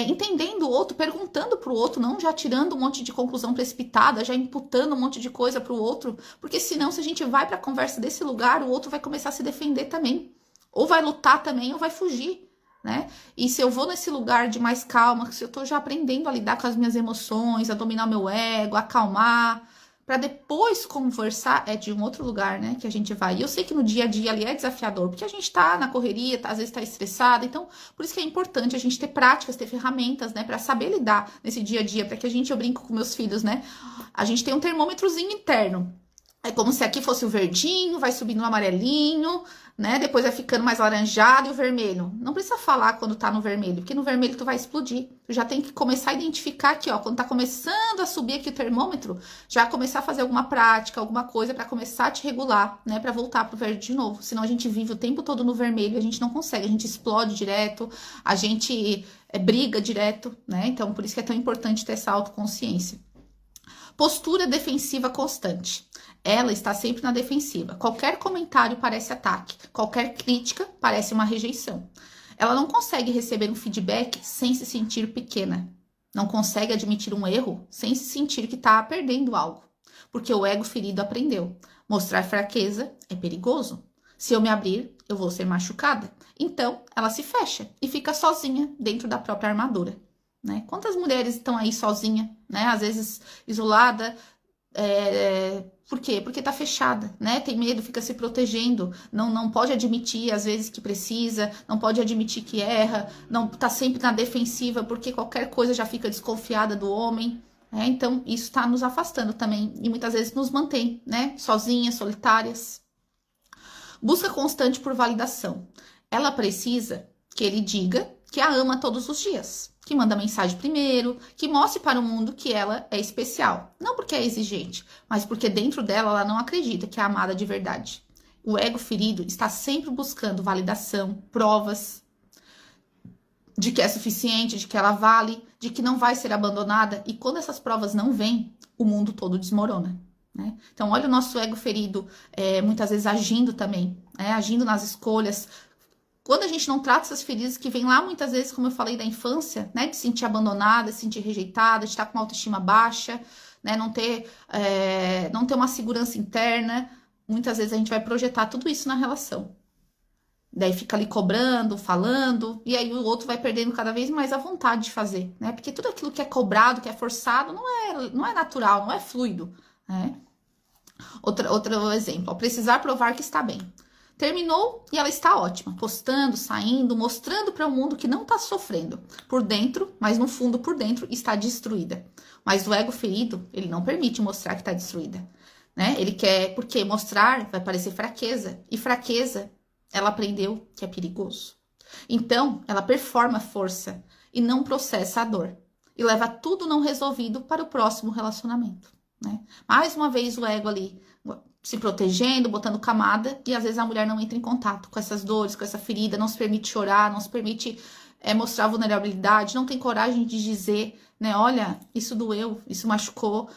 entendendo o outro, perguntando pro outro, não já tirando um monte de conclusão precipitada, já imputando um monte de coisa pro outro, porque senão, se a gente vai pra conversa desse lugar, o outro vai começar a se defender também, ou vai lutar também, ou vai fugir, né? E se eu vou nesse lugar de mais calma, se eu tô já aprendendo a lidar com as minhas emoções, a dominar meu ego, a acalmar, para depois conversar, é de um outro lugar, né, que a gente vai. E eu sei que no dia a dia ali é desafiador, porque a gente tá na correria, às vezes tá estressada, então por isso que é importante a gente ter práticas, ter ferramentas, né, para saber lidar nesse dia a dia, para que eu brinco com meus filhos, né, a gente tem um termômetrozinho interno. É como se aqui fosse o verdinho, vai subindo o amarelinho, né? Depois vai ficando mais laranjado e o vermelho. Não precisa falar quando tá no vermelho, porque no vermelho tu vai explodir. Tu já tem que começar a identificar aqui, ó, quando tá começando a subir aqui o termômetro, já começar a fazer alguma prática, alguma coisa para começar a te regular, né? Para voltar pro verde de novo. Senão a gente vive o tempo todo no vermelho e a gente não consegue, a gente explode direto, a gente briga direto, né? Então por isso que é tão importante ter essa autoconsciência. Postura defensiva constante. Ela está sempre na defensiva. Qualquer comentário parece ataque. Qualquer crítica parece uma rejeição. Ela não consegue receber um feedback sem se sentir pequena. Não consegue admitir um erro sem se sentir que está perdendo algo. Porque o ego ferido aprendeu. Mostrar fraqueza é perigoso. Se eu me abrir, eu vou ser machucada. Então, ela se fecha e fica sozinha dentro da própria armadura. Né? Quantas mulheres estão aí sozinha, né? Às vezes isolada, por quê? Porque tá fechada, né? Tem medo, fica se protegendo, não pode admitir às vezes que precisa, não pode admitir que erra, não tá sempre na defensiva porque qualquer coisa já fica desconfiada do homem, né? Então isso tá nos afastando também e muitas vezes nos mantém, né? Sozinhas, solitárias. Busca constante por validação. Ela precisa que ele diga que a ama todos os dias, que manda mensagem primeiro, que mostre para o mundo que ela é especial. Não porque é exigente, mas porque dentro dela ela não acredita que é amada de verdade. O ego ferido está sempre buscando validação, provas de que é suficiente, de que ela vale, de que não vai ser abandonada. E quando essas provas não vêm, o mundo todo desmorona. Né? Então, olha o nosso ego ferido, muitas vezes agindo também, né? Agindo nas escolhas. Quando a gente não trata essas feridas que vêm lá, muitas vezes, como eu falei, da infância, né? De se sentir abandonada, de se sentir rejeitada, de estar com uma autoestima baixa, né? Não ter uma segurança interna. Muitas vezes a gente vai projetar tudo isso na relação. Daí fica ali cobrando, falando, e aí o outro vai perdendo cada vez mais a vontade de fazer, né? Porque tudo aquilo que é cobrado, que é forçado, não é natural, não é fluido, né? Outro exemplo, precisar provar que está bem. Terminou e ela está ótima, postando, saindo, mostrando para o mundo que não está sofrendo por dentro, mas no fundo, por dentro, está destruída. Mas o ego ferido, ele não permite mostrar que está destruída, né? Ele quer, porque mostrar vai parecer fraqueza, e fraqueza, ela aprendeu que é perigoso. Então, ela performa força e não processa a dor, e leva tudo não resolvido para o próximo relacionamento, né? Mais uma vez o ego ali se protegendo, botando camada, e às vezes a mulher não entra em contato com essas dores, com essa ferida, não se permite chorar, não se permite mostrar vulnerabilidade, não tem coragem de dizer, né, olha, isso doeu, isso machucou,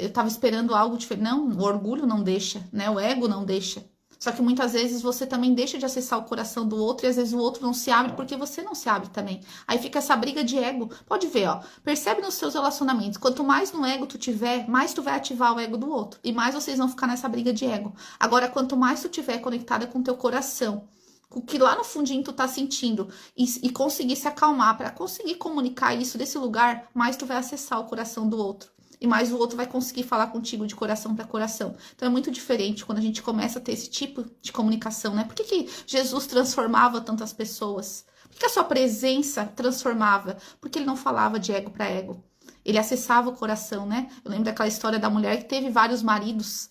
eu tava esperando algo diferente. Não, o orgulho não deixa, né, o ego não deixa. Só que muitas vezes você também deixa de acessar o coração do outro e às vezes o outro não se abre porque você não se abre também. Aí fica essa briga de ego. Pode ver, ó. Percebe nos seus relacionamentos. Quanto mais no ego tu tiver, mais tu vai ativar o ego do outro. E mais vocês vão ficar nessa briga de ego. Agora, quanto mais tu tiver conectada com o teu coração, com o que lá no fundinho tu tá sentindo e conseguir se acalmar para conseguir comunicar isso desse lugar, mais tu vai acessar o coração do outro. E mais o outro vai conseguir falar contigo de coração para coração. Então é muito diferente quando a gente começa a ter esse tipo de comunicação, né? Por que Jesus transformava tantas pessoas? Por que a sua presença transformava? Porque ele não falava de ego para ego. Ele acessava o coração, né? Eu lembro daquela história da mulher que teve vários maridos.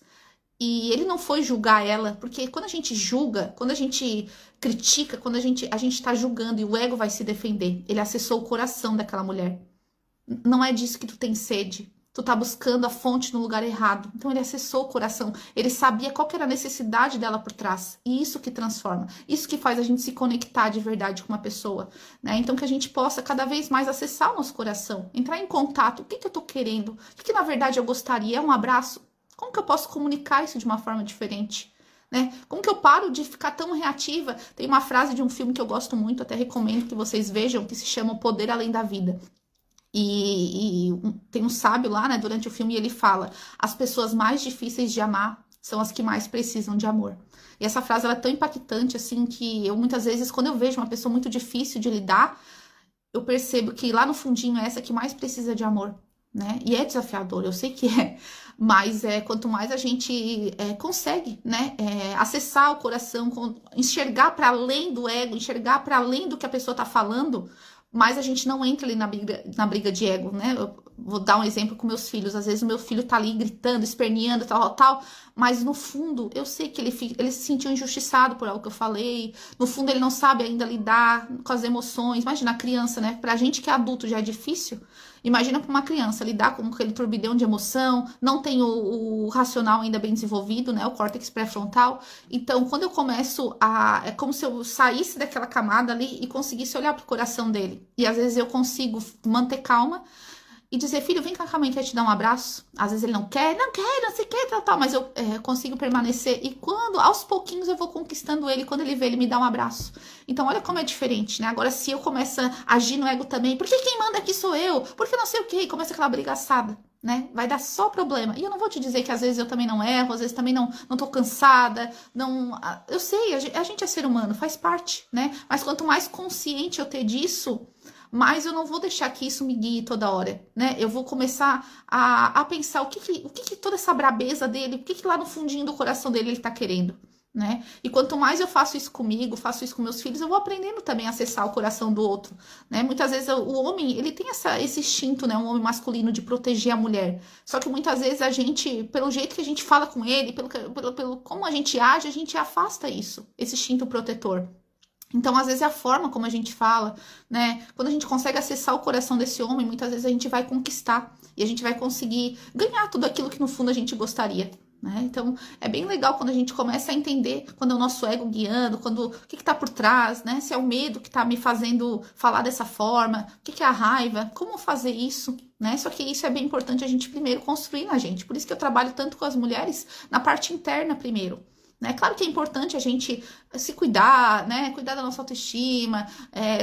E ele não foi julgar ela, porque quando a gente julga, quando a gente critica, quando a gente tá julgando e o ego vai se defender. Ele acessou o coração daquela mulher. Não é disso que tu tem sede. Tu tá buscando a fonte no lugar errado. Então ele acessou o coração, ele sabia qual que era a necessidade dela por trás. E isso que transforma, isso que faz a gente se conectar de verdade com uma pessoa, né? Então que a gente possa cada vez mais acessar o nosso coração, entrar em contato. O que que eu tô querendo? O que que na verdade eu gostaria? É um abraço? Como que eu posso comunicar isso de uma forma diferente? Né? Como que eu paro de ficar tão reativa? Tem uma frase de um filme que eu gosto muito, até recomendo que vocês vejam, que se chama O Poder Além da Vida. Tem um sábio lá, né, durante o filme, e ele fala: as pessoas mais difíceis de amar são as que mais precisam de amor. E essa frase ela é tão impactante, assim, que eu muitas vezes, quando eu vejo uma pessoa muito difícil de lidar, eu percebo que lá no fundinho é essa que mais precisa de amor, né? E é desafiador, eu sei que é, mas quanto mais a gente consegue, né, acessar o coração, enxergar para além do ego, enxergar para além do que a pessoa tá falando, mas a gente não entra ali na briga de ego, né? Eu vou dar um exemplo com meus filhos. Às vezes o meu filho tá ali gritando, esperneando, tal, mas no fundo eu sei que ele se sentiu injustiçado por algo que eu falei. No fundo ele não sabe ainda lidar com as emoções. Imagina a criança, né? Pra gente que é adulto já é difícil. Imagina para uma criança lidar com aquele turbilhão de emoção, não tem o racional ainda bem desenvolvido, né? O córtex pré-frontal. Então, quando eu começo é como se eu saísse daquela camada ali e conseguisse olhar pro coração dele. E às vezes eu consigo manter calma e dizer: filho, vem cá, a mãe quer te dar um abraço. Às vezes ele não quer, não sei o que, tal, mas eu consigo permanecer. E quando, aos pouquinhos, eu vou conquistando ele, quando ele vê, ele me dá um abraço. Então, olha como é diferente, né? Agora, se eu começo a agir no ego também, porque quem manda aqui sou eu, porque não sei o que, e começa aquela brigaçada, né? Vai dar só problema. E eu não vou te dizer que às vezes eu também não erro, às vezes também não tô cansada, não... Eu sei, a gente é ser humano, faz parte, né? Mas quanto mais consciente eu ter disso, mas eu não vou deixar que isso me guie toda hora, né? Eu vou começar a pensar o que toda essa brabeza dele, o que lá no fundinho do coração dele ele tá querendo, né? E quanto mais eu faço isso comigo, faço isso com meus filhos, eu vou aprendendo também a acessar o coração do outro, né? Muitas vezes o homem, ele tem esse instinto, né? Um homem masculino de proteger a mulher. Só que muitas vezes a gente, pelo jeito que a gente fala com ele, pelo como a gente age, a gente afasta isso, esse instinto protetor. Então, às vezes, é a forma como a gente fala, né? Quando a gente consegue acessar o coração desse homem, muitas vezes a gente vai conquistar. E a gente vai conseguir ganhar tudo aquilo que, no fundo, a gente gostaria, né? Então, é bem legal quando a gente começa a entender quando é o nosso ego guiando, o que tá por trás, né? Se é o medo que tá me fazendo falar dessa forma, o que é a raiva, como fazer isso, né? Só que isso é bem importante a gente primeiro construir na gente. Por isso que eu trabalho tanto com as mulheres na parte interna primeiro. Né? Claro que é importante a gente se cuidar, né? Cuidar da nossa autoestima,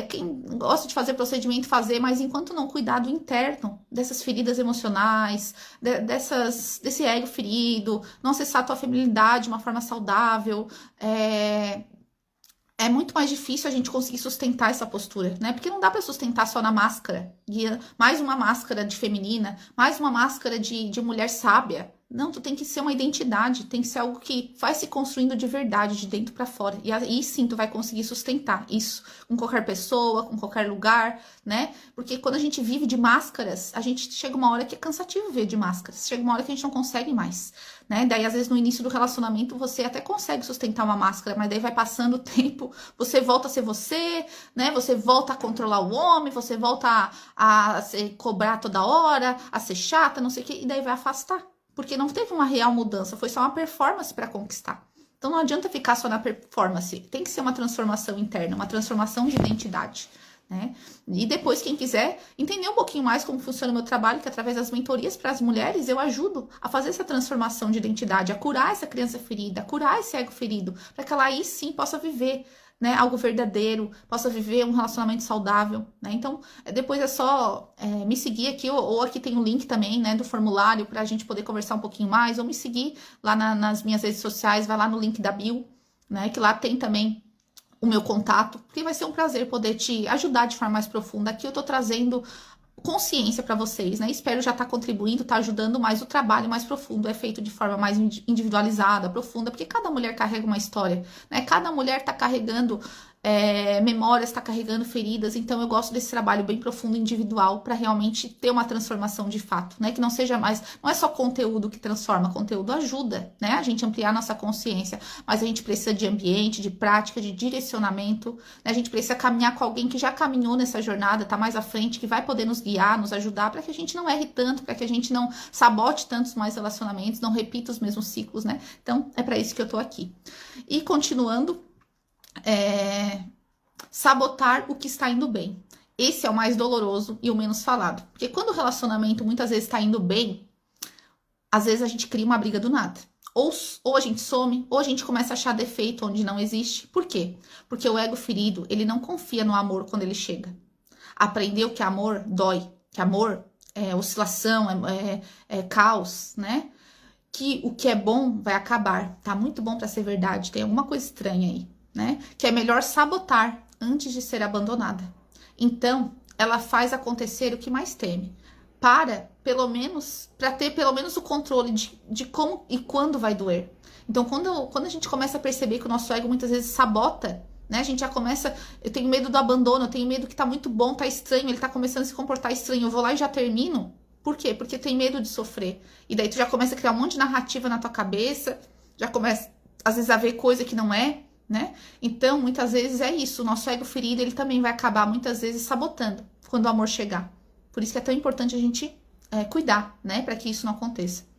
quem gosta de fazer procedimento, fazer, mas enquanto não cuidar do interno, dessas feridas emocionais, desse ego ferido, não acessar a tua feminilidade de uma forma saudável, é muito mais difícil a gente conseguir sustentar essa postura, né? Porque não dá para sustentar só na máscara, mais uma máscara de feminina, mais uma máscara de mulher sábia. Não, tu tem que ser uma identidade, tem que ser algo que vai se construindo de verdade, de dentro para fora. E aí sim tu vai conseguir sustentar isso com qualquer pessoa, com qualquer lugar, né? Porque quando a gente vive de máscaras, a gente chega uma hora que é cansativo viver de máscaras. Chega uma hora que a gente não consegue mais, né? Daí às vezes no início do relacionamento você até consegue sustentar uma máscara, mas daí vai passando o tempo, você volta a ser você, né? Você volta a controlar o homem, você volta a cobrar toda hora, a ser chata, não sei o que, e daí vai afastar. Porque não teve uma real mudança, foi só uma performance para conquistar. Então não adianta ficar só na performance, tem que ser uma transformação interna, uma transformação de identidade, né? E depois, quem quiser entender um pouquinho mais como funciona o meu trabalho, que através das mentorias para as mulheres, eu ajudo a fazer essa transformação de identidade, a curar essa criança ferida, a curar esse ego ferido, para que ela aí sim possa viver, né, algo verdadeiro, possa viver um relacionamento saudável, né? Então, depois é só me seguir aqui, ou aqui tem o link também, né, do formulário para a gente poder conversar um pouquinho mais, ou me seguir lá nas minhas redes sociais, vai lá no link da bio, né, que lá tem também o meu contato, porque vai ser um prazer poder te ajudar de forma mais profunda. Aqui eu tô trazendo consciência para vocês, né? Espero já estar contribuindo, estar ajudando, mas o trabalho mais profundo é feito de forma mais individualizada, profunda, porque cada mulher carrega uma história, né? Cada mulher tá carregando memórias, está carregando feridas. Então eu gosto desse trabalho bem profundo, individual, para realmente ter uma transformação de fato, né? Que não seja mais, não é só conteúdo que transforma, conteúdo ajuda, né? A gente ampliar nossa consciência, mas a gente precisa de ambiente, de prática, de direcionamento, né? A gente precisa caminhar com alguém que já caminhou nessa jornada, tá mais à frente, que vai poder nos guiar, nos ajudar, para que a gente não erre tanto, para que a gente não sabote tantos mais relacionamentos, não repita os mesmos ciclos, né? Então é para isso que eu tô aqui. E continuando, sabotar o que está indo bem. Esse é o mais doloroso e o menos falado. Porque quando o relacionamento muitas vezes está indo bem, às vezes a gente cria uma briga do nada. Ou a gente some, ou a gente começa a achar defeito onde não existe. Por quê? Porque o ego ferido, ele não confia no amor quando ele chega. Aprendeu que amor dói, que amor é oscilação, é caos, né? Que o que é bom vai acabar. Tá muito bom para ser verdade, tem alguma coisa estranha aí, né? Que é melhor sabotar antes de ser abandonada. Então, ela faz acontecer o que mais teme. Para ter pelo menos o controle de como e quando vai doer. Então, quando a gente começa a perceber que o nosso ego muitas vezes sabota, né? A gente já começa, eu tenho medo do abandono, eu tenho medo que tá muito bom, tá estranho, ele tá começando a se comportar estranho, eu vou lá e já termino. Por quê? Porque tem medo de sofrer. E daí tu já começa a criar um monte de narrativa na tua cabeça, já começa, às vezes, a ver coisa que não é, né? Então, muitas vezes é isso. O nosso ego ferido, ele também vai acabar, muitas vezes, sabotando quando o amor chegar. Por isso que é tão importante a gente cuidar, né? Para que isso não aconteça.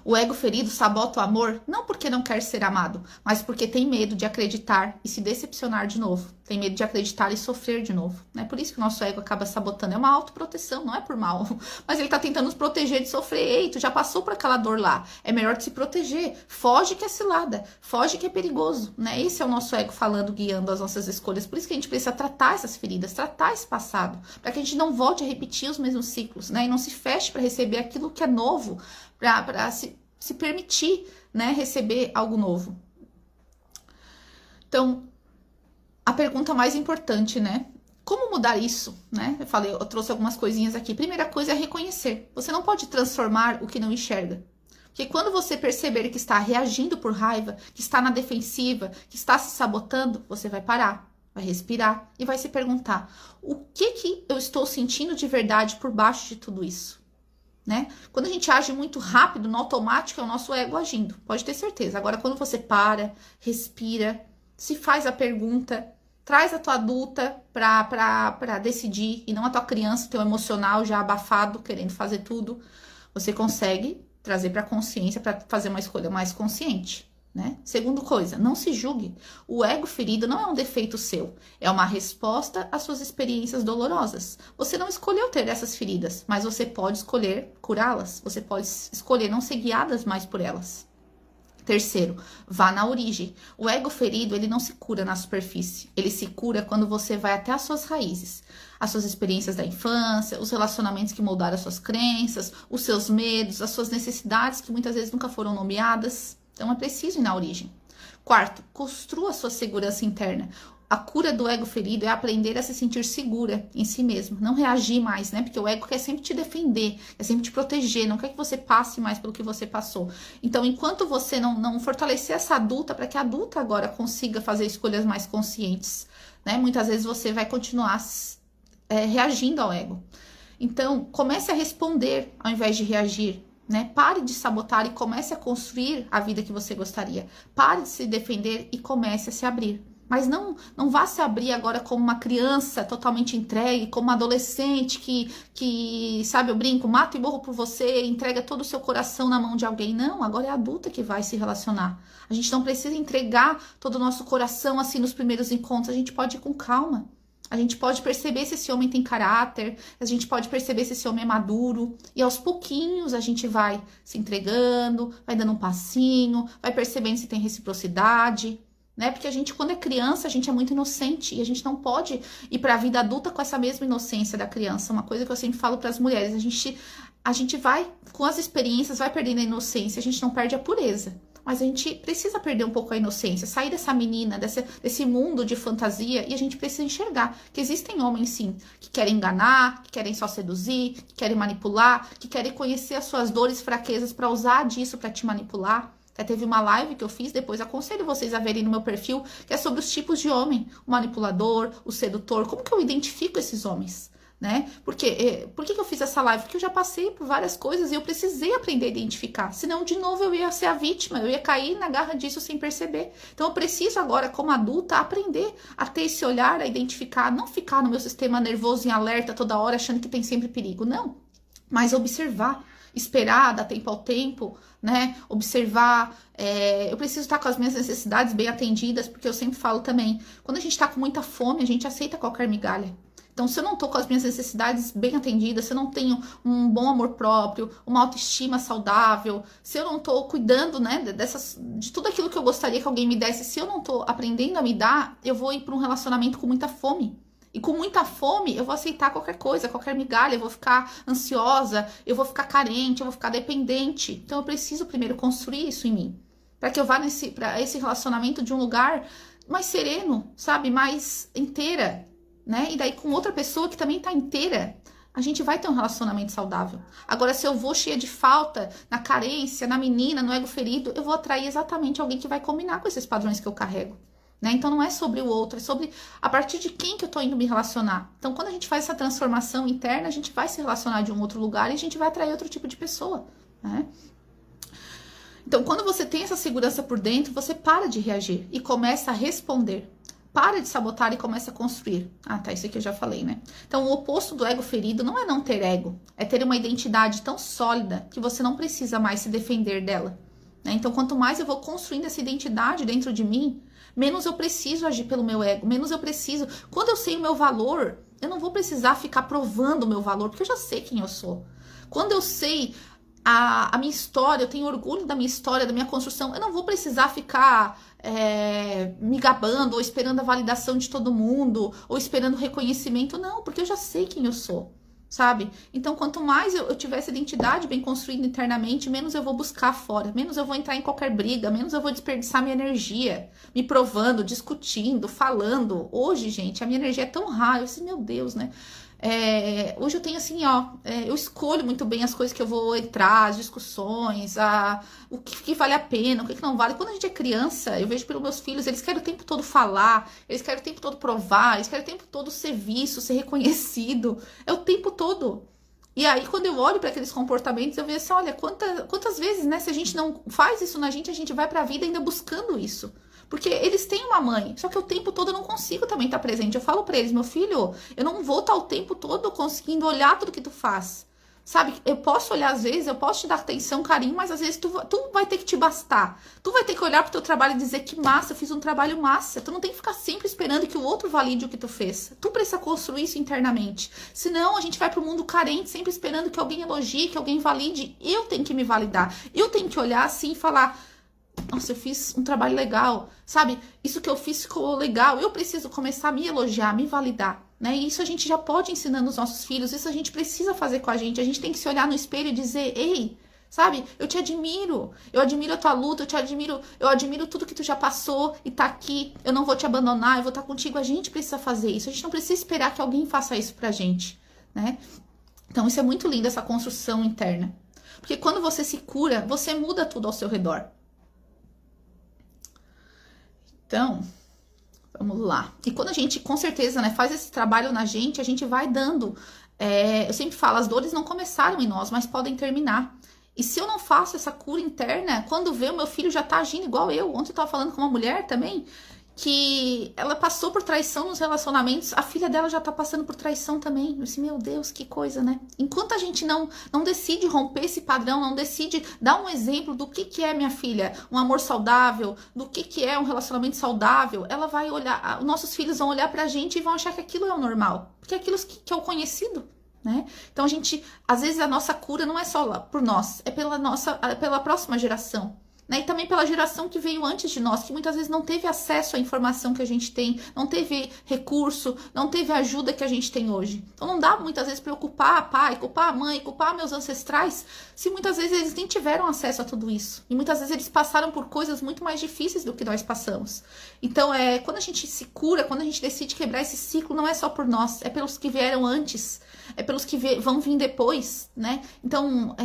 O ego ferido sabota o amor não porque não quer ser amado, mas porque tem medo de acreditar e se decepcionar de novo. Tem medo de acreditar e sofrer de novo. É por isso que o nosso ego acaba sabotando. É uma autoproteção, não é por mal. Mas ele tá tentando nos proteger de sofrer. Ei, tu já passou por aquela dor lá. É melhor te se proteger. Foge que é cilada. Foge que é perigoso, né? Esse é o nosso ego falando, guiando as nossas escolhas. Por isso que a gente precisa tratar essas feridas, tratar esse passado. Para que a gente não volte a repetir os mesmos ciclos, né? E não se feche para receber aquilo que é novo. Para se permitir, né, receber algo novo. Então, a pergunta mais importante, né? Como mudar isso, né? Eu trouxe algumas coisinhas aqui. Primeira coisa é reconhecer. Você não pode transformar o que não enxerga. Porque quando você perceber que está reagindo por raiva, que está na defensiva, que está se sabotando, você vai parar, vai respirar e vai se perguntar: o que eu estou sentindo de verdade por baixo de tudo isso? Né? Quando a gente age muito rápido, no automático, é o nosso ego agindo. Pode ter certeza. Agora, quando você para, respira, se faz a pergunta, traz a tua adulta para decidir, e não a tua criança, o teu emocional já abafado, querendo fazer tudo, você consegue trazer para a consciência, para fazer uma escolha mais consciente. Né? Segunda coisa, não se julgue. O ego ferido não é um defeito seu, é uma resposta às suas experiências dolorosas. Você não escolheu ter essas feridas, mas você pode escolher curá-las. Você pode escolher não ser guiadas mais por elas. Terceiro, vá na origem. O ego ferido, ele não se cura na superfície. Ele se cura quando você vai até as suas raízes. As suas experiências da infância, os relacionamentos que moldaram as suas crenças, os seus medos, as suas necessidades que muitas vezes nunca foram nomeadas. Então, é preciso ir na origem. Quarto, construa a sua segurança interna. A cura do ego ferido é aprender a se sentir segura em si mesmo. Não reagir mais, né? Porque o ego quer sempre te defender, quer sempre te proteger, não quer que você passe mais pelo que você passou. Então, enquanto você não fortalecer essa adulta, para que a adulta agora consiga fazer escolhas mais conscientes, né? Muitas vezes você vai continuar reagindo ao ego. Então, comece a responder ao invés de reagir. Né? Pare de sabotar e comece a construir a vida que você gostaria. Pare de se defender e comece a se abrir. Mas não vá se abrir agora como uma criança totalmente entregue, como uma adolescente que sabe, eu brinco, mata e morro por você, entrega todo o seu coração na mão de alguém. Não, agora é a adulta que vai se relacionar. A gente não precisa entregar todo o nosso coração assim nos primeiros encontros. A gente pode ir com calma. A gente pode perceber se esse homem tem caráter, a gente pode perceber se esse homem é maduro. E aos pouquinhos a gente vai se entregando, vai dando um passinho, vai percebendo se tem reciprocidade, né? Porque a gente, quando é criança, a gente é muito inocente e a gente não pode ir para a vida adulta com essa mesma inocência da criança. Uma coisa que eu sempre falo para as mulheres, a gente vai, com as experiências, vai perdendo a inocência, a gente não perde a pureza. Mas a gente precisa perder um pouco a inocência, sair dessa menina, desse mundo de fantasia, e a gente precisa enxergar que existem homens, sim, que querem enganar, que querem só seduzir, que querem manipular, que querem conhecer as suas dores e fraquezas para usar disso para te manipular. Até teve uma live que eu fiz, depois aconselho vocês a verem no meu perfil, que é sobre os tipos de homem, o manipulador, o sedutor, como que eu identifico esses homens, né? Porque, por que eu fiz essa live? Porque eu já passei por várias coisas e eu precisei aprender a identificar, senão de novo eu ia ser a vítima, eu ia cair na garra disso sem perceber. Então eu preciso agora, como adulta, aprender a ter esse olhar, a identificar, não ficar no meu sistema nervoso em alerta toda hora, achando que tem sempre perigo, não, mas observar, esperar, dar tempo ao tempo, né? Observar, eu preciso estar com as minhas necessidades bem atendidas, porque eu sempre falo também, quando a gente tá com muita fome, a gente aceita qualquer migalha. Então, se eu não tô com as minhas necessidades bem atendidas, se eu não tenho um bom amor próprio, uma autoestima saudável, se eu não tô cuidando, né, de tudo aquilo que eu gostaria que alguém me desse, se eu não tô aprendendo a me dar, eu vou ir para um relacionamento com muita fome. E com muita fome, eu vou aceitar qualquer coisa, qualquer migalha, eu vou ficar ansiosa, eu vou ficar carente, eu vou ficar dependente. Então, eu preciso primeiro construir isso em mim, para que eu vá para esse relacionamento de um lugar mais sereno, sabe, mais inteira, né? E daí com outra pessoa que também tá inteira, a gente vai ter um relacionamento saudável. Agora, se eu vou cheia de falta, na carência, na menina, no ego ferido, eu vou atrair exatamente alguém que vai combinar com esses padrões que eu carrego. Né? Então não é sobre o outro, é sobre a partir de quem que eu tô indo me relacionar. Então quando a gente faz essa transformação interna, a gente vai se relacionar de um outro lugar e a gente vai atrair outro tipo de pessoa, né? Então quando você tem essa segurança por dentro, você para de reagir e começa a responder. Para de sabotar e começa a construir. Ah, tá, isso aqui eu já falei, né? Então o oposto do ego ferido não é não ter ego, é ter uma identidade tão sólida que você não precisa mais se defender dela, né? Então quanto mais eu vou construindo essa identidade dentro de mim, menos eu preciso agir pelo meu ego, menos eu preciso... Quando eu sei o meu valor, eu não vou precisar ficar provando o meu valor, porque eu já sei quem eu sou. Quando eu sei a minha história, eu tenho orgulho da minha história, da minha construção, eu não vou precisar ficar me gabando, ou esperando a validação de todo mundo, ou esperando reconhecimento, não, porque eu já sei quem eu sou. Sabe? Então, quanto mais eu tiver essa identidade bem construída internamente, menos eu vou buscar fora, menos eu vou entrar em qualquer briga, menos eu vou desperdiçar minha energia, me provando, discutindo, falando. Hoje, gente, a minha energia é tão rara, eu assim, meu Deus, né? Hoje eu tenho assim, ó, eu escolho muito bem as coisas que eu vou entrar, as discussões, o que vale a pena, o que não vale. Quando a gente é criança, eu vejo pelos meus filhos, eles querem o tempo todo falar, eles querem o tempo todo provar, eles querem o tempo todo ser visto, ser reconhecido, é o tempo todo. E aí, quando eu olho para aqueles comportamentos, eu vejo assim, olha, quantas vezes, né, se a gente não faz isso na gente, a gente vai pra vida ainda buscando isso. Porque eles têm uma mãe, só que o tempo todo eu não consigo também estar presente. Eu falo pra eles, meu filho, eu não vou estar o tempo todo conseguindo olhar tudo que tu faz. Sabe, eu posso olhar às vezes, eu posso te dar atenção, carinho, mas às vezes tu vai ter que te bastar. Tu vai ter que olhar pro teu trabalho e dizer que massa, eu fiz um trabalho massa. Tu não tem que ficar sempre esperando que o outro valide o que tu fez. Tu precisa construir isso internamente. Senão a gente vai pro mundo carente, sempre esperando que alguém elogie, que alguém valide. Eu tenho que me validar. Eu tenho que olhar assim e falar... Nossa, eu fiz um trabalho legal, sabe? Isso que eu fiz ficou legal. Eu preciso começar a me elogiar, me validar, né? E isso a gente já pode ensinar nos nossos filhos. Isso a gente precisa fazer com a gente. A gente tem que se olhar no espelho e dizer, ei, sabe? Eu te admiro. Eu admiro a tua luta, eu admiro tudo que tu já passou e tá aqui. Eu não vou te abandonar, eu vou estar contigo. A gente precisa fazer isso. A gente não precisa esperar que alguém faça isso pra gente, né? Então isso é muito lindo, essa construção interna. Porque quando você se cura, você muda tudo ao seu redor. Então, vamos lá. E quando a gente, com certeza, né, faz esse trabalho na gente, a gente vai dando... eu sempre falo, as dores não começaram em nós, mas podem terminar. E se eu não faço essa cura interna, quando vê o meu filho já tá agindo igual eu. Ontem eu tava falando com uma mulher também, que ela passou por traição nos relacionamentos, a filha dela já tá passando por traição também. Eu disse, meu Deus, que coisa, né? Enquanto a gente não decide romper esse padrão, não decide dar um exemplo do que é, minha filha, um amor saudável, do que é um relacionamento saudável, ela vai olhar, os nossos filhos vão olhar pra gente e vão achar que aquilo é o normal, porque é aquilo que é o conhecido, né? Então a gente, às vezes a nossa cura não é só por nós, é pela próxima geração. Né? E também pela geração que veio antes de nós, que muitas vezes não teve acesso à informação que a gente tem, não teve recurso, não teve a ajuda que a gente tem hoje. Então não dá muitas vezes para eu culpar a pai, culpar a mãe, culpar meus ancestrais, se muitas vezes eles nem tiveram acesso a tudo isso. E muitas vezes eles passaram por coisas muito mais difíceis do que nós passamos. Então quando a gente se cura, quando a gente decide quebrar esse ciclo, não é só por nós, é pelos que vieram antes, é pelos que vão vir depois, né? Então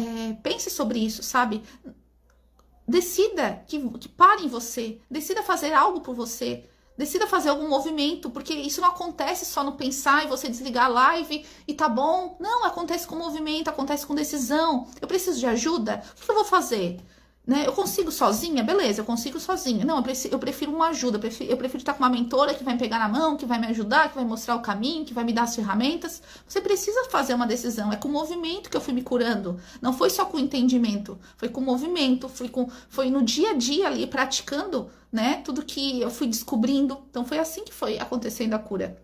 pense sobre isso, sabe? decida que pare em você, decida fazer algo por você, decida fazer algum movimento, porque isso não acontece só no pensar e você desligar a live e tá bom. Não, acontece com movimento, acontece com decisão. Eu preciso de ajuda? O que eu vou fazer? Né? Eu consigo sozinha? Beleza, eu consigo sozinha. Não, eu prefiro uma ajuda, eu prefiro estar com uma mentora que vai me pegar na mão, que vai me ajudar, que vai mostrar o caminho, que vai me dar as ferramentas. Você precisa fazer uma decisão. É com o movimento que eu fui me curando. Não foi só com o entendimento, foi com o movimento, foi no dia a dia ali, praticando, né? Tudo que eu fui descobrindo. Então foi assim que foi acontecendo a cura.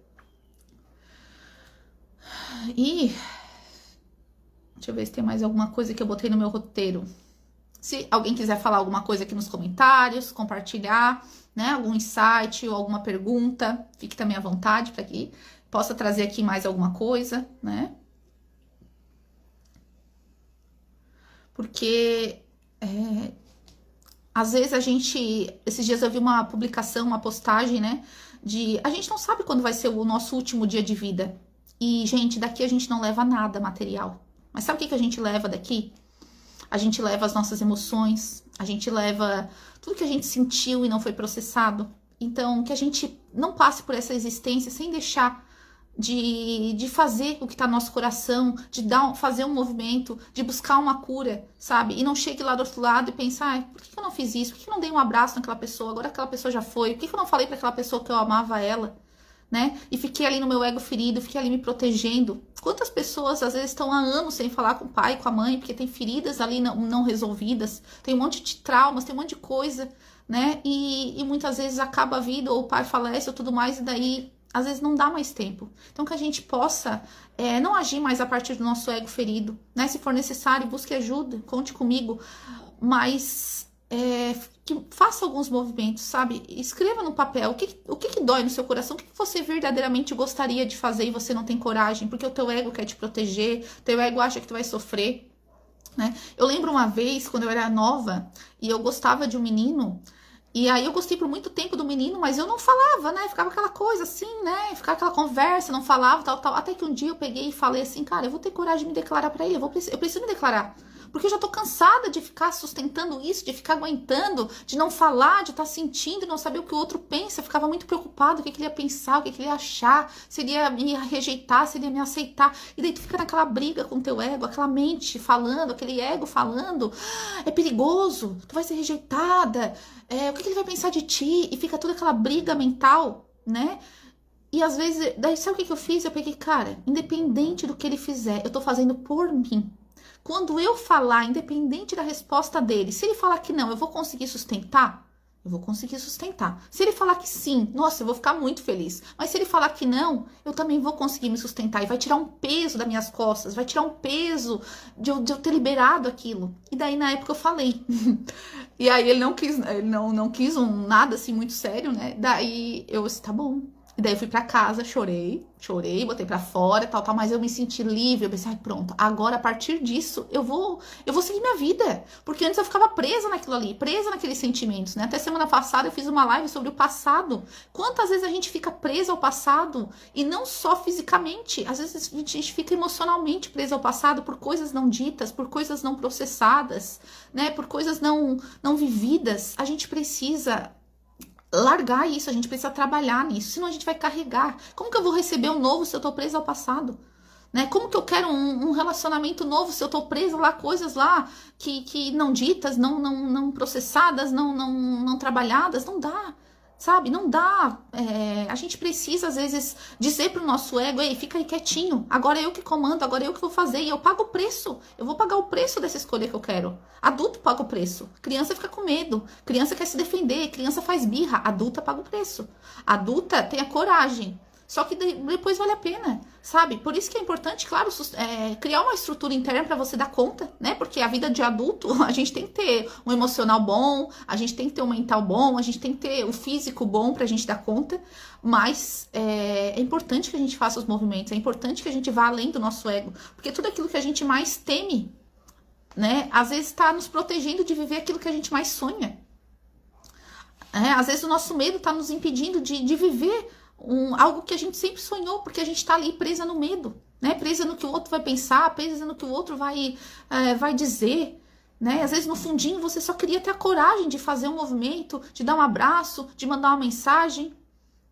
E deixa eu ver se tem mais alguma coisa que eu botei no meu roteiro. Se alguém quiser falar alguma coisa aqui nos comentários, compartilhar, né, algum insight ou alguma pergunta, fique também à vontade para que possa trazer aqui mais alguma coisa, né? Porque às vezes esses dias eu vi uma publicação, uma postagem, né, a gente não sabe quando vai ser o nosso último dia de vida. E, gente, daqui a gente não leva nada material. Mas sabe o que a gente leva daqui? A gente leva as nossas emoções, a gente leva tudo que a gente sentiu e não foi processado. Então, que a gente não passe por essa existência sem deixar de fazer o que está no nosso coração, de fazer um movimento, de buscar uma cura, sabe? E não chegue lá do outro lado e pensar, por que eu não fiz isso? Por que eu não dei um abraço naquela pessoa? Agora aquela pessoa já foi. Por que eu não falei para aquela pessoa que eu amava ela? Né? E fiquei ali no meu ego ferido, fiquei ali me protegendo. Quantas pessoas às vezes estão há anos sem falar com o pai, com a mãe, porque tem feridas ali não resolvidas, tem um monte de traumas, tem um monte de coisa, né? E muitas vezes acaba a vida, ou o pai falece ou tudo mais, e daí às vezes não dá mais tempo. Então que a gente possa não agir mais a partir do nosso ego ferido, né? Se for necessário, busque ajuda, conte comigo, mas que faça alguns movimentos, sabe? Escreva no papel o que dói no seu coração, o que você verdadeiramente gostaria de fazer e você não tem coragem, porque o teu ego quer te proteger, teu ego acha que tu vai sofrer, né? Eu lembro uma vez, quando eu era nova, e eu gostava de um menino, e aí eu gostei por muito tempo do menino, mas eu não falava, né? Ficava aquela coisa assim, né? Ficava aquela conversa, não falava, tal. Até que um dia eu peguei e falei assim, cara, eu vou ter coragem de me declarar pra ele, eu preciso me declarar. Porque eu já tô cansada de ficar sustentando isso, de ficar aguentando, de não falar, de estar sentindo, não saber o que o outro pensa. Eu ficava muito preocupada, o que ele ia pensar, o que ele ia achar, se ele ia me rejeitar, se ele ia me aceitar. E daí tu fica naquela briga com o teu ego, aquela mente falando, aquele ego falando, é perigoso, tu vai ser rejeitada, o que ele vai pensar de ti? E fica toda aquela briga mental, né? E às vezes, daí sabe o que eu fiz? Eu peguei, cara, independente do que ele fizer, eu tô fazendo por mim. Quando eu falar, independente da resposta dele, se ele falar que não, eu vou conseguir sustentar? Eu vou conseguir sustentar. Se ele falar que sim, nossa, eu vou ficar muito feliz. Mas se ele falar que não, eu também vou conseguir me sustentar. E vai tirar um peso das minhas costas, vai tirar um peso de eu ter liberado aquilo. E daí, na época, eu falei. E aí, ele não quis nada assim muito sério, né? Daí, eu disse, tá bom. E daí eu fui pra casa, chorei, botei pra fora, tal, mas eu me senti livre, eu pensei, ai, pronto, agora a partir disso eu vou seguir minha vida, porque antes eu ficava presa naquilo ali, presa naqueles sentimentos, né? Até semana passada eu fiz uma live sobre o passado. Quantas vezes a gente fica presa ao passado, e não só fisicamente, às vezes a gente fica emocionalmente presa ao passado por coisas não ditas, por coisas não processadas, né? Por coisas não vividas. A gente precisa largar isso, a gente precisa trabalhar nisso, senão a gente vai carregar. Como que eu vou receber um novo se eu tô presa ao passado? Né? Como que eu quero um relacionamento novo se eu tô presa lá, coisas lá que não ditas, não processadas, não trabalhadas? Não dá, sabe? Não dá. A gente precisa, às vezes, dizer pro nosso ego, ei, fica aí quietinho, agora é eu que comando, agora é eu que vou fazer, e eu pago o preço. Eu vou pagar o preço dessa escolha que eu quero. Adulto paga o preço. Criança fica com medo. Criança quer se defender. Criança faz birra. Adulta paga o preço. Adulta tem a coragem. Só que depois vale a pena, sabe? Por isso que é importante, claro, criar uma estrutura interna para você dar conta, né? Porque a vida de adulto, a gente tem que ter um emocional bom, a gente tem que ter um mental bom, a gente tem que ter o físico bom pra gente dar conta. Mas é importante que a gente faça os movimentos, é importante que a gente vá além do nosso ego. Porque tudo aquilo que a gente mais teme, né? Às vezes está nos protegendo de viver aquilo que a gente mais sonha. Às vezes o nosso medo está nos impedindo de viver algo que a gente sempre sonhou, porque a gente está ali presa no medo, né? Presa no que o outro vai pensar, presa no que o outro vai dizer. né? Às vezes no fundinho você só queria ter a coragem de fazer um movimento, de dar um abraço, de mandar uma mensagem,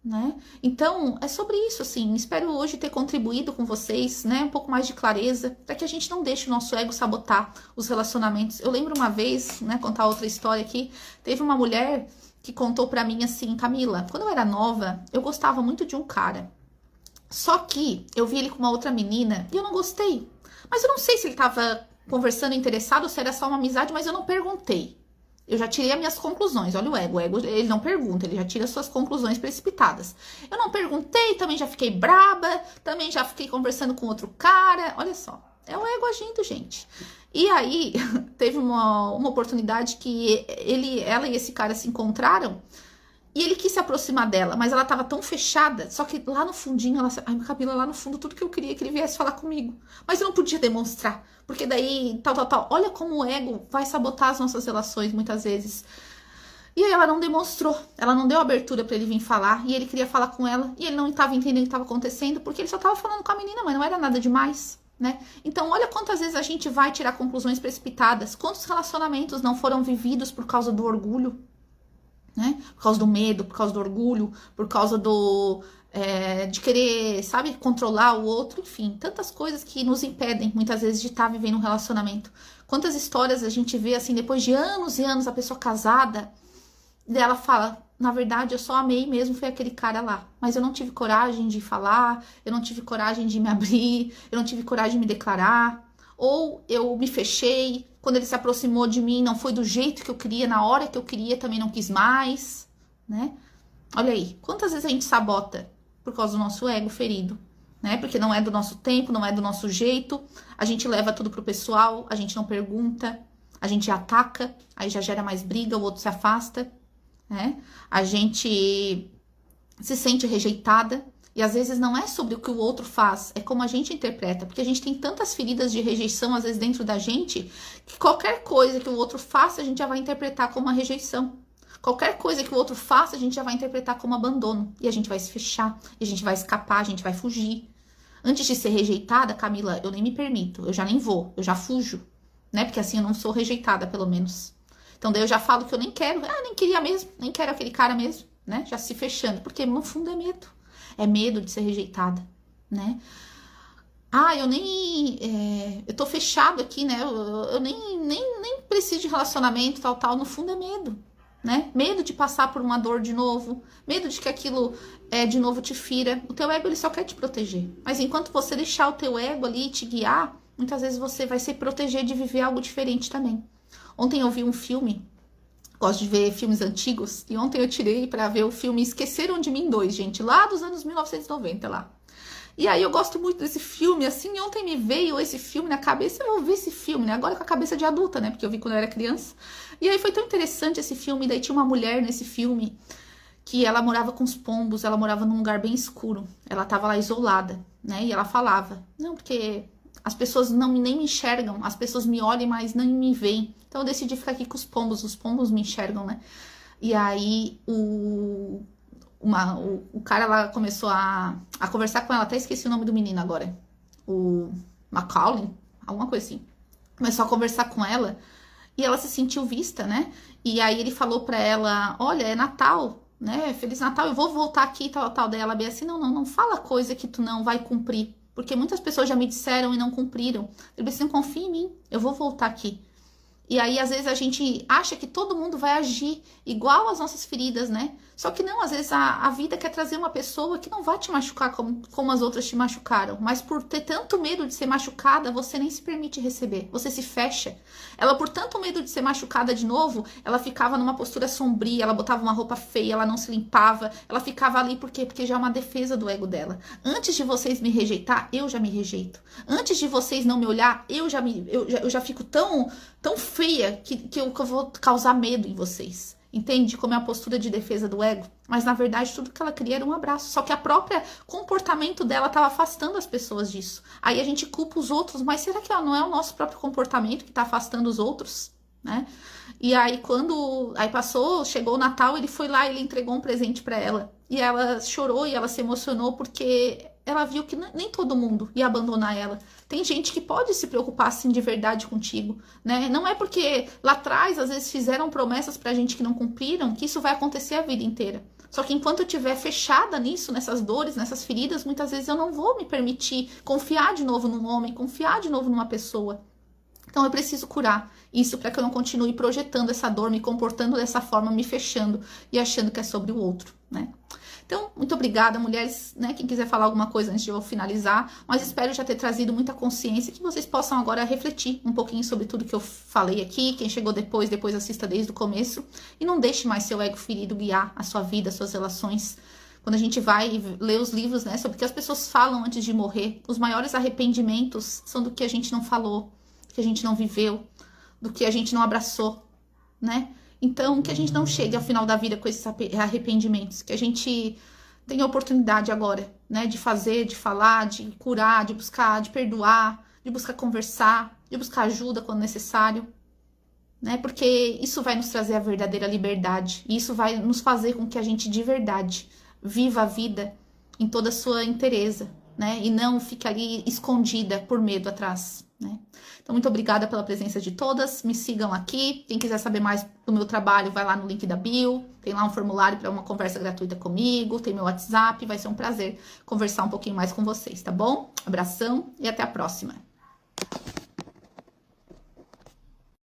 né? Então, é sobre isso, assim. Espero hoje ter contribuído com vocês, né? Um pouco mais de clareza, para que a gente não deixe o nosso ego sabotar os relacionamentos. Eu lembro uma vez, né? Contar outra história aqui. Teve uma mulher que contou pra mim assim: Camila, quando eu era nova, eu gostava muito de um cara. Só que eu vi ele com uma outra menina e eu não gostei. Mas eu não sei se ele tava conversando interessado ou se era só uma amizade, mas eu não perguntei. Eu já tirei as minhas conclusões. Olha o ego, ele não pergunta, ele já tira suas conclusões precipitadas. Eu não perguntei, também já fiquei braba, também já fiquei conversando com outro cara. Olha só, é o ego agindo, gente. E aí, teve uma oportunidade que ela e esse cara se encontraram e ele quis se aproximar dela, mas ela tava tão fechada, só que lá no fundinho, ai, Camila, lá no fundo, tudo que eu queria é que ele viesse falar comigo. Mas eu não podia demonstrar, porque daí, tal. Olha como o ego vai sabotar as nossas relações, muitas vezes. E aí ela não demonstrou, ela não deu abertura pra ele vir falar, e ele queria falar com ela, e ele não tava entendendo o que tava acontecendo, porque ele só tava falando com a menina, mas não era nada demais, né? Então, olha quantas vezes a gente vai tirar conclusões precipitadas, quantos relacionamentos não foram vividos por causa do orgulho, né? Por causa do medo, por causa do orgulho, por causa de querer, sabe, controlar o outro, enfim, tantas coisas que nos impedem, muitas vezes, de estar vivendo um relacionamento. Quantas histórias a gente vê, assim, depois de anos e anos, a pessoa casada, dela fala, na verdade, eu só amei mesmo, foi aquele cara lá, mas eu não tive coragem de falar, eu não tive coragem de me abrir, eu não tive coragem de me declarar, ou eu me fechei, quando ele se aproximou de mim, não foi do jeito que eu queria, na hora que eu queria, também não quis mais, né? Olha aí, quantas vezes a gente sabota por causa do nosso ego ferido, né? Porque não é do nosso tempo, não é do nosso jeito, a gente leva tudo pro pessoal, a gente não pergunta, a gente ataca, aí já gera mais briga, o outro se afasta, né? A gente se sente rejeitada, e às vezes não é sobre o que o outro faz, é como a gente interpreta, porque a gente tem tantas feridas de rejeição, às vezes, dentro da gente, que qualquer coisa que o outro faça, a gente já vai interpretar como uma rejeição. Qualquer coisa que o outro faça, a gente já vai interpretar como abandono. E a gente vai se fechar, e a gente vai escapar, a gente vai fugir. Antes de ser rejeitada, Camila, eu nem me permito, eu já nem vou, eu já fujo, né? Porque assim eu não sou rejeitada, pelo menos. Então daí eu já falo que eu nem quero, nem queria mesmo, nem quero aquele cara mesmo, né? Já se fechando, porque no fundo é medo. É medo de ser rejeitada, né? Eu tô fechado aqui, né? Eu nem preciso de relacionamento, tal. No fundo é medo, né? Medo de passar por uma dor de novo, medo de que aquilo de novo te fira. O teu ego, ele só quer te proteger. Mas enquanto você deixar o teu ego ali te guiar, muitas vezes você vai se proteger de viver algo diferente também. Ontem eu vi um filme, gosto de ver filmes antigos, e ontem eu tirei pra ver o filme Esqueceram de Mim 2, gente, lá dos anos 1990, lá. E aí eu gosto muito desse filme, assim, e ontem me veio esse filme na cabeça, eu vou ver esse filme, né, agora com a cabeça de adulta, né, porque eu vi quando eu era criança. E aí foi tão interessante esse filme, daí tinha uma mulher nesse filme, que ela morava com os pombos, ela morava num lugar bem escuro, ela tava lá isolada, né, e ela falava, não, porque as pessoas nem me enxergam, as pessoas me olham, mas não me veem. Então eu decidi ficar aqui com os pombos me enxergam, né? E aí o cara lá começou a conversar com ela, até esqueci o nome do menino agora. O Macaulay, alguma coisa assim. Começou a conversar com ela e ela se sentiu vista, né? E aí ele falou pra ela, olha, é Natal, né? Feliz Natal, eu vou voltar aqui, tal. Daí ela bem assim, não fala coisa que tu não vai cumprir. Porque muitas pessoas já me disseram e não cumpriram. Ele disse, não confia em mim, eu vou voltar aqui. E aí, às vezes, a gente acha que todo mundo vai agir igual às nossas feridas, né? Só que não, às vezes a vida quer trazer uma pessoa que não vai te machucar como as outras te machucaram. Mas por ter tanto medo de ser machucada, você nem se permite receber. Você se fecha. Ela, por tanto medo de ser machucada de novo, ela ficava numa postura sombria, ela botava uma roupa feia, ela não se limpava. Ela ficava ali, por quê? Porque já é uma defesa do ego dela. Antes de vocês me rejeitar, eu já me rejeito. Antes de vocês não me olhar, eu já fico tão feia que eu vou causar medo em vocês. Entende como é a postura de defesa do ego? Mas na verdade tudo que ela queria era um abraço. Só que a própria comportamento dela estava afastando as pessoas disso. Aí a gente culpa os outros, mas será que não é o nosso próprio comportamento que está afastando os outros? Né? E aí chegou o Natal, ele foi lá e ele entregou um presente para ela. E ela chorou e ela se emocionou porque ela viu que nem todo mundo ia abandonar ela. Tem gente que pode se preocupar, assim, de verdade contigo, né? Não é porque lá atrás, às vezes, fizeram promessas pra gente que não cumpriram, que isso vai acontecer a vida inteira. Só que enquanto eu estiver fechada nisso, nessas dores, nessas feridas, muitas vezes eu não vou me permitir confiar de novo num homem, confiar de novo numa pessoa. Então eu preciso curar isso para que eu não continue projetando essa dor, me comportando dessa forma, me fechando e achando que é sobre o outro, né? Então, muito obrigada, mulheres, né? Quem quiser falar alguma coisa antes de eu finalizar, mas espero já ter trazido muita consciência, que vocês possam agora refletir um pouquinho sobre tudo que eu falei aqui. Quem chegou depois assista desde o começo. E não deixe mais seu ego ferido guiar a sua vida, as suas relações. Quando a gente vai ler os livros, né, sobre o que as pessoas falam antes de morrer, os maiores arrependimentos são do que a gente não falou, do que a gente não viveu, do que a gente não abraçou, né? Então, que a gente não chegue ao final da vida com esses arrependimentos, que a gente tenha a oportunidade agora, né, de fazer, de falar, de curar, de buscar, de perdoar, de buscar conversar, de buscar ajuda quando necessário, né? Porque isso vai nos trazer a verdadeira liberdade, e isso vai nos fazer com que a gente de verdade viva a vida em toda a sua inteireza, né? E não fique ali escondida por medo atrás, né? Então, muito obrigada pela presença de todas. Me sigam aqui. Quem quiser saber mais do meu trabalho, vai lá no link da bio. Tem lá um formulário para uma conversa gratuita comigo. Tem meu WhatsApp. Vai ser um prazer conversar um pouquinho mais com vocês, tá bom? Abração e até a próxima.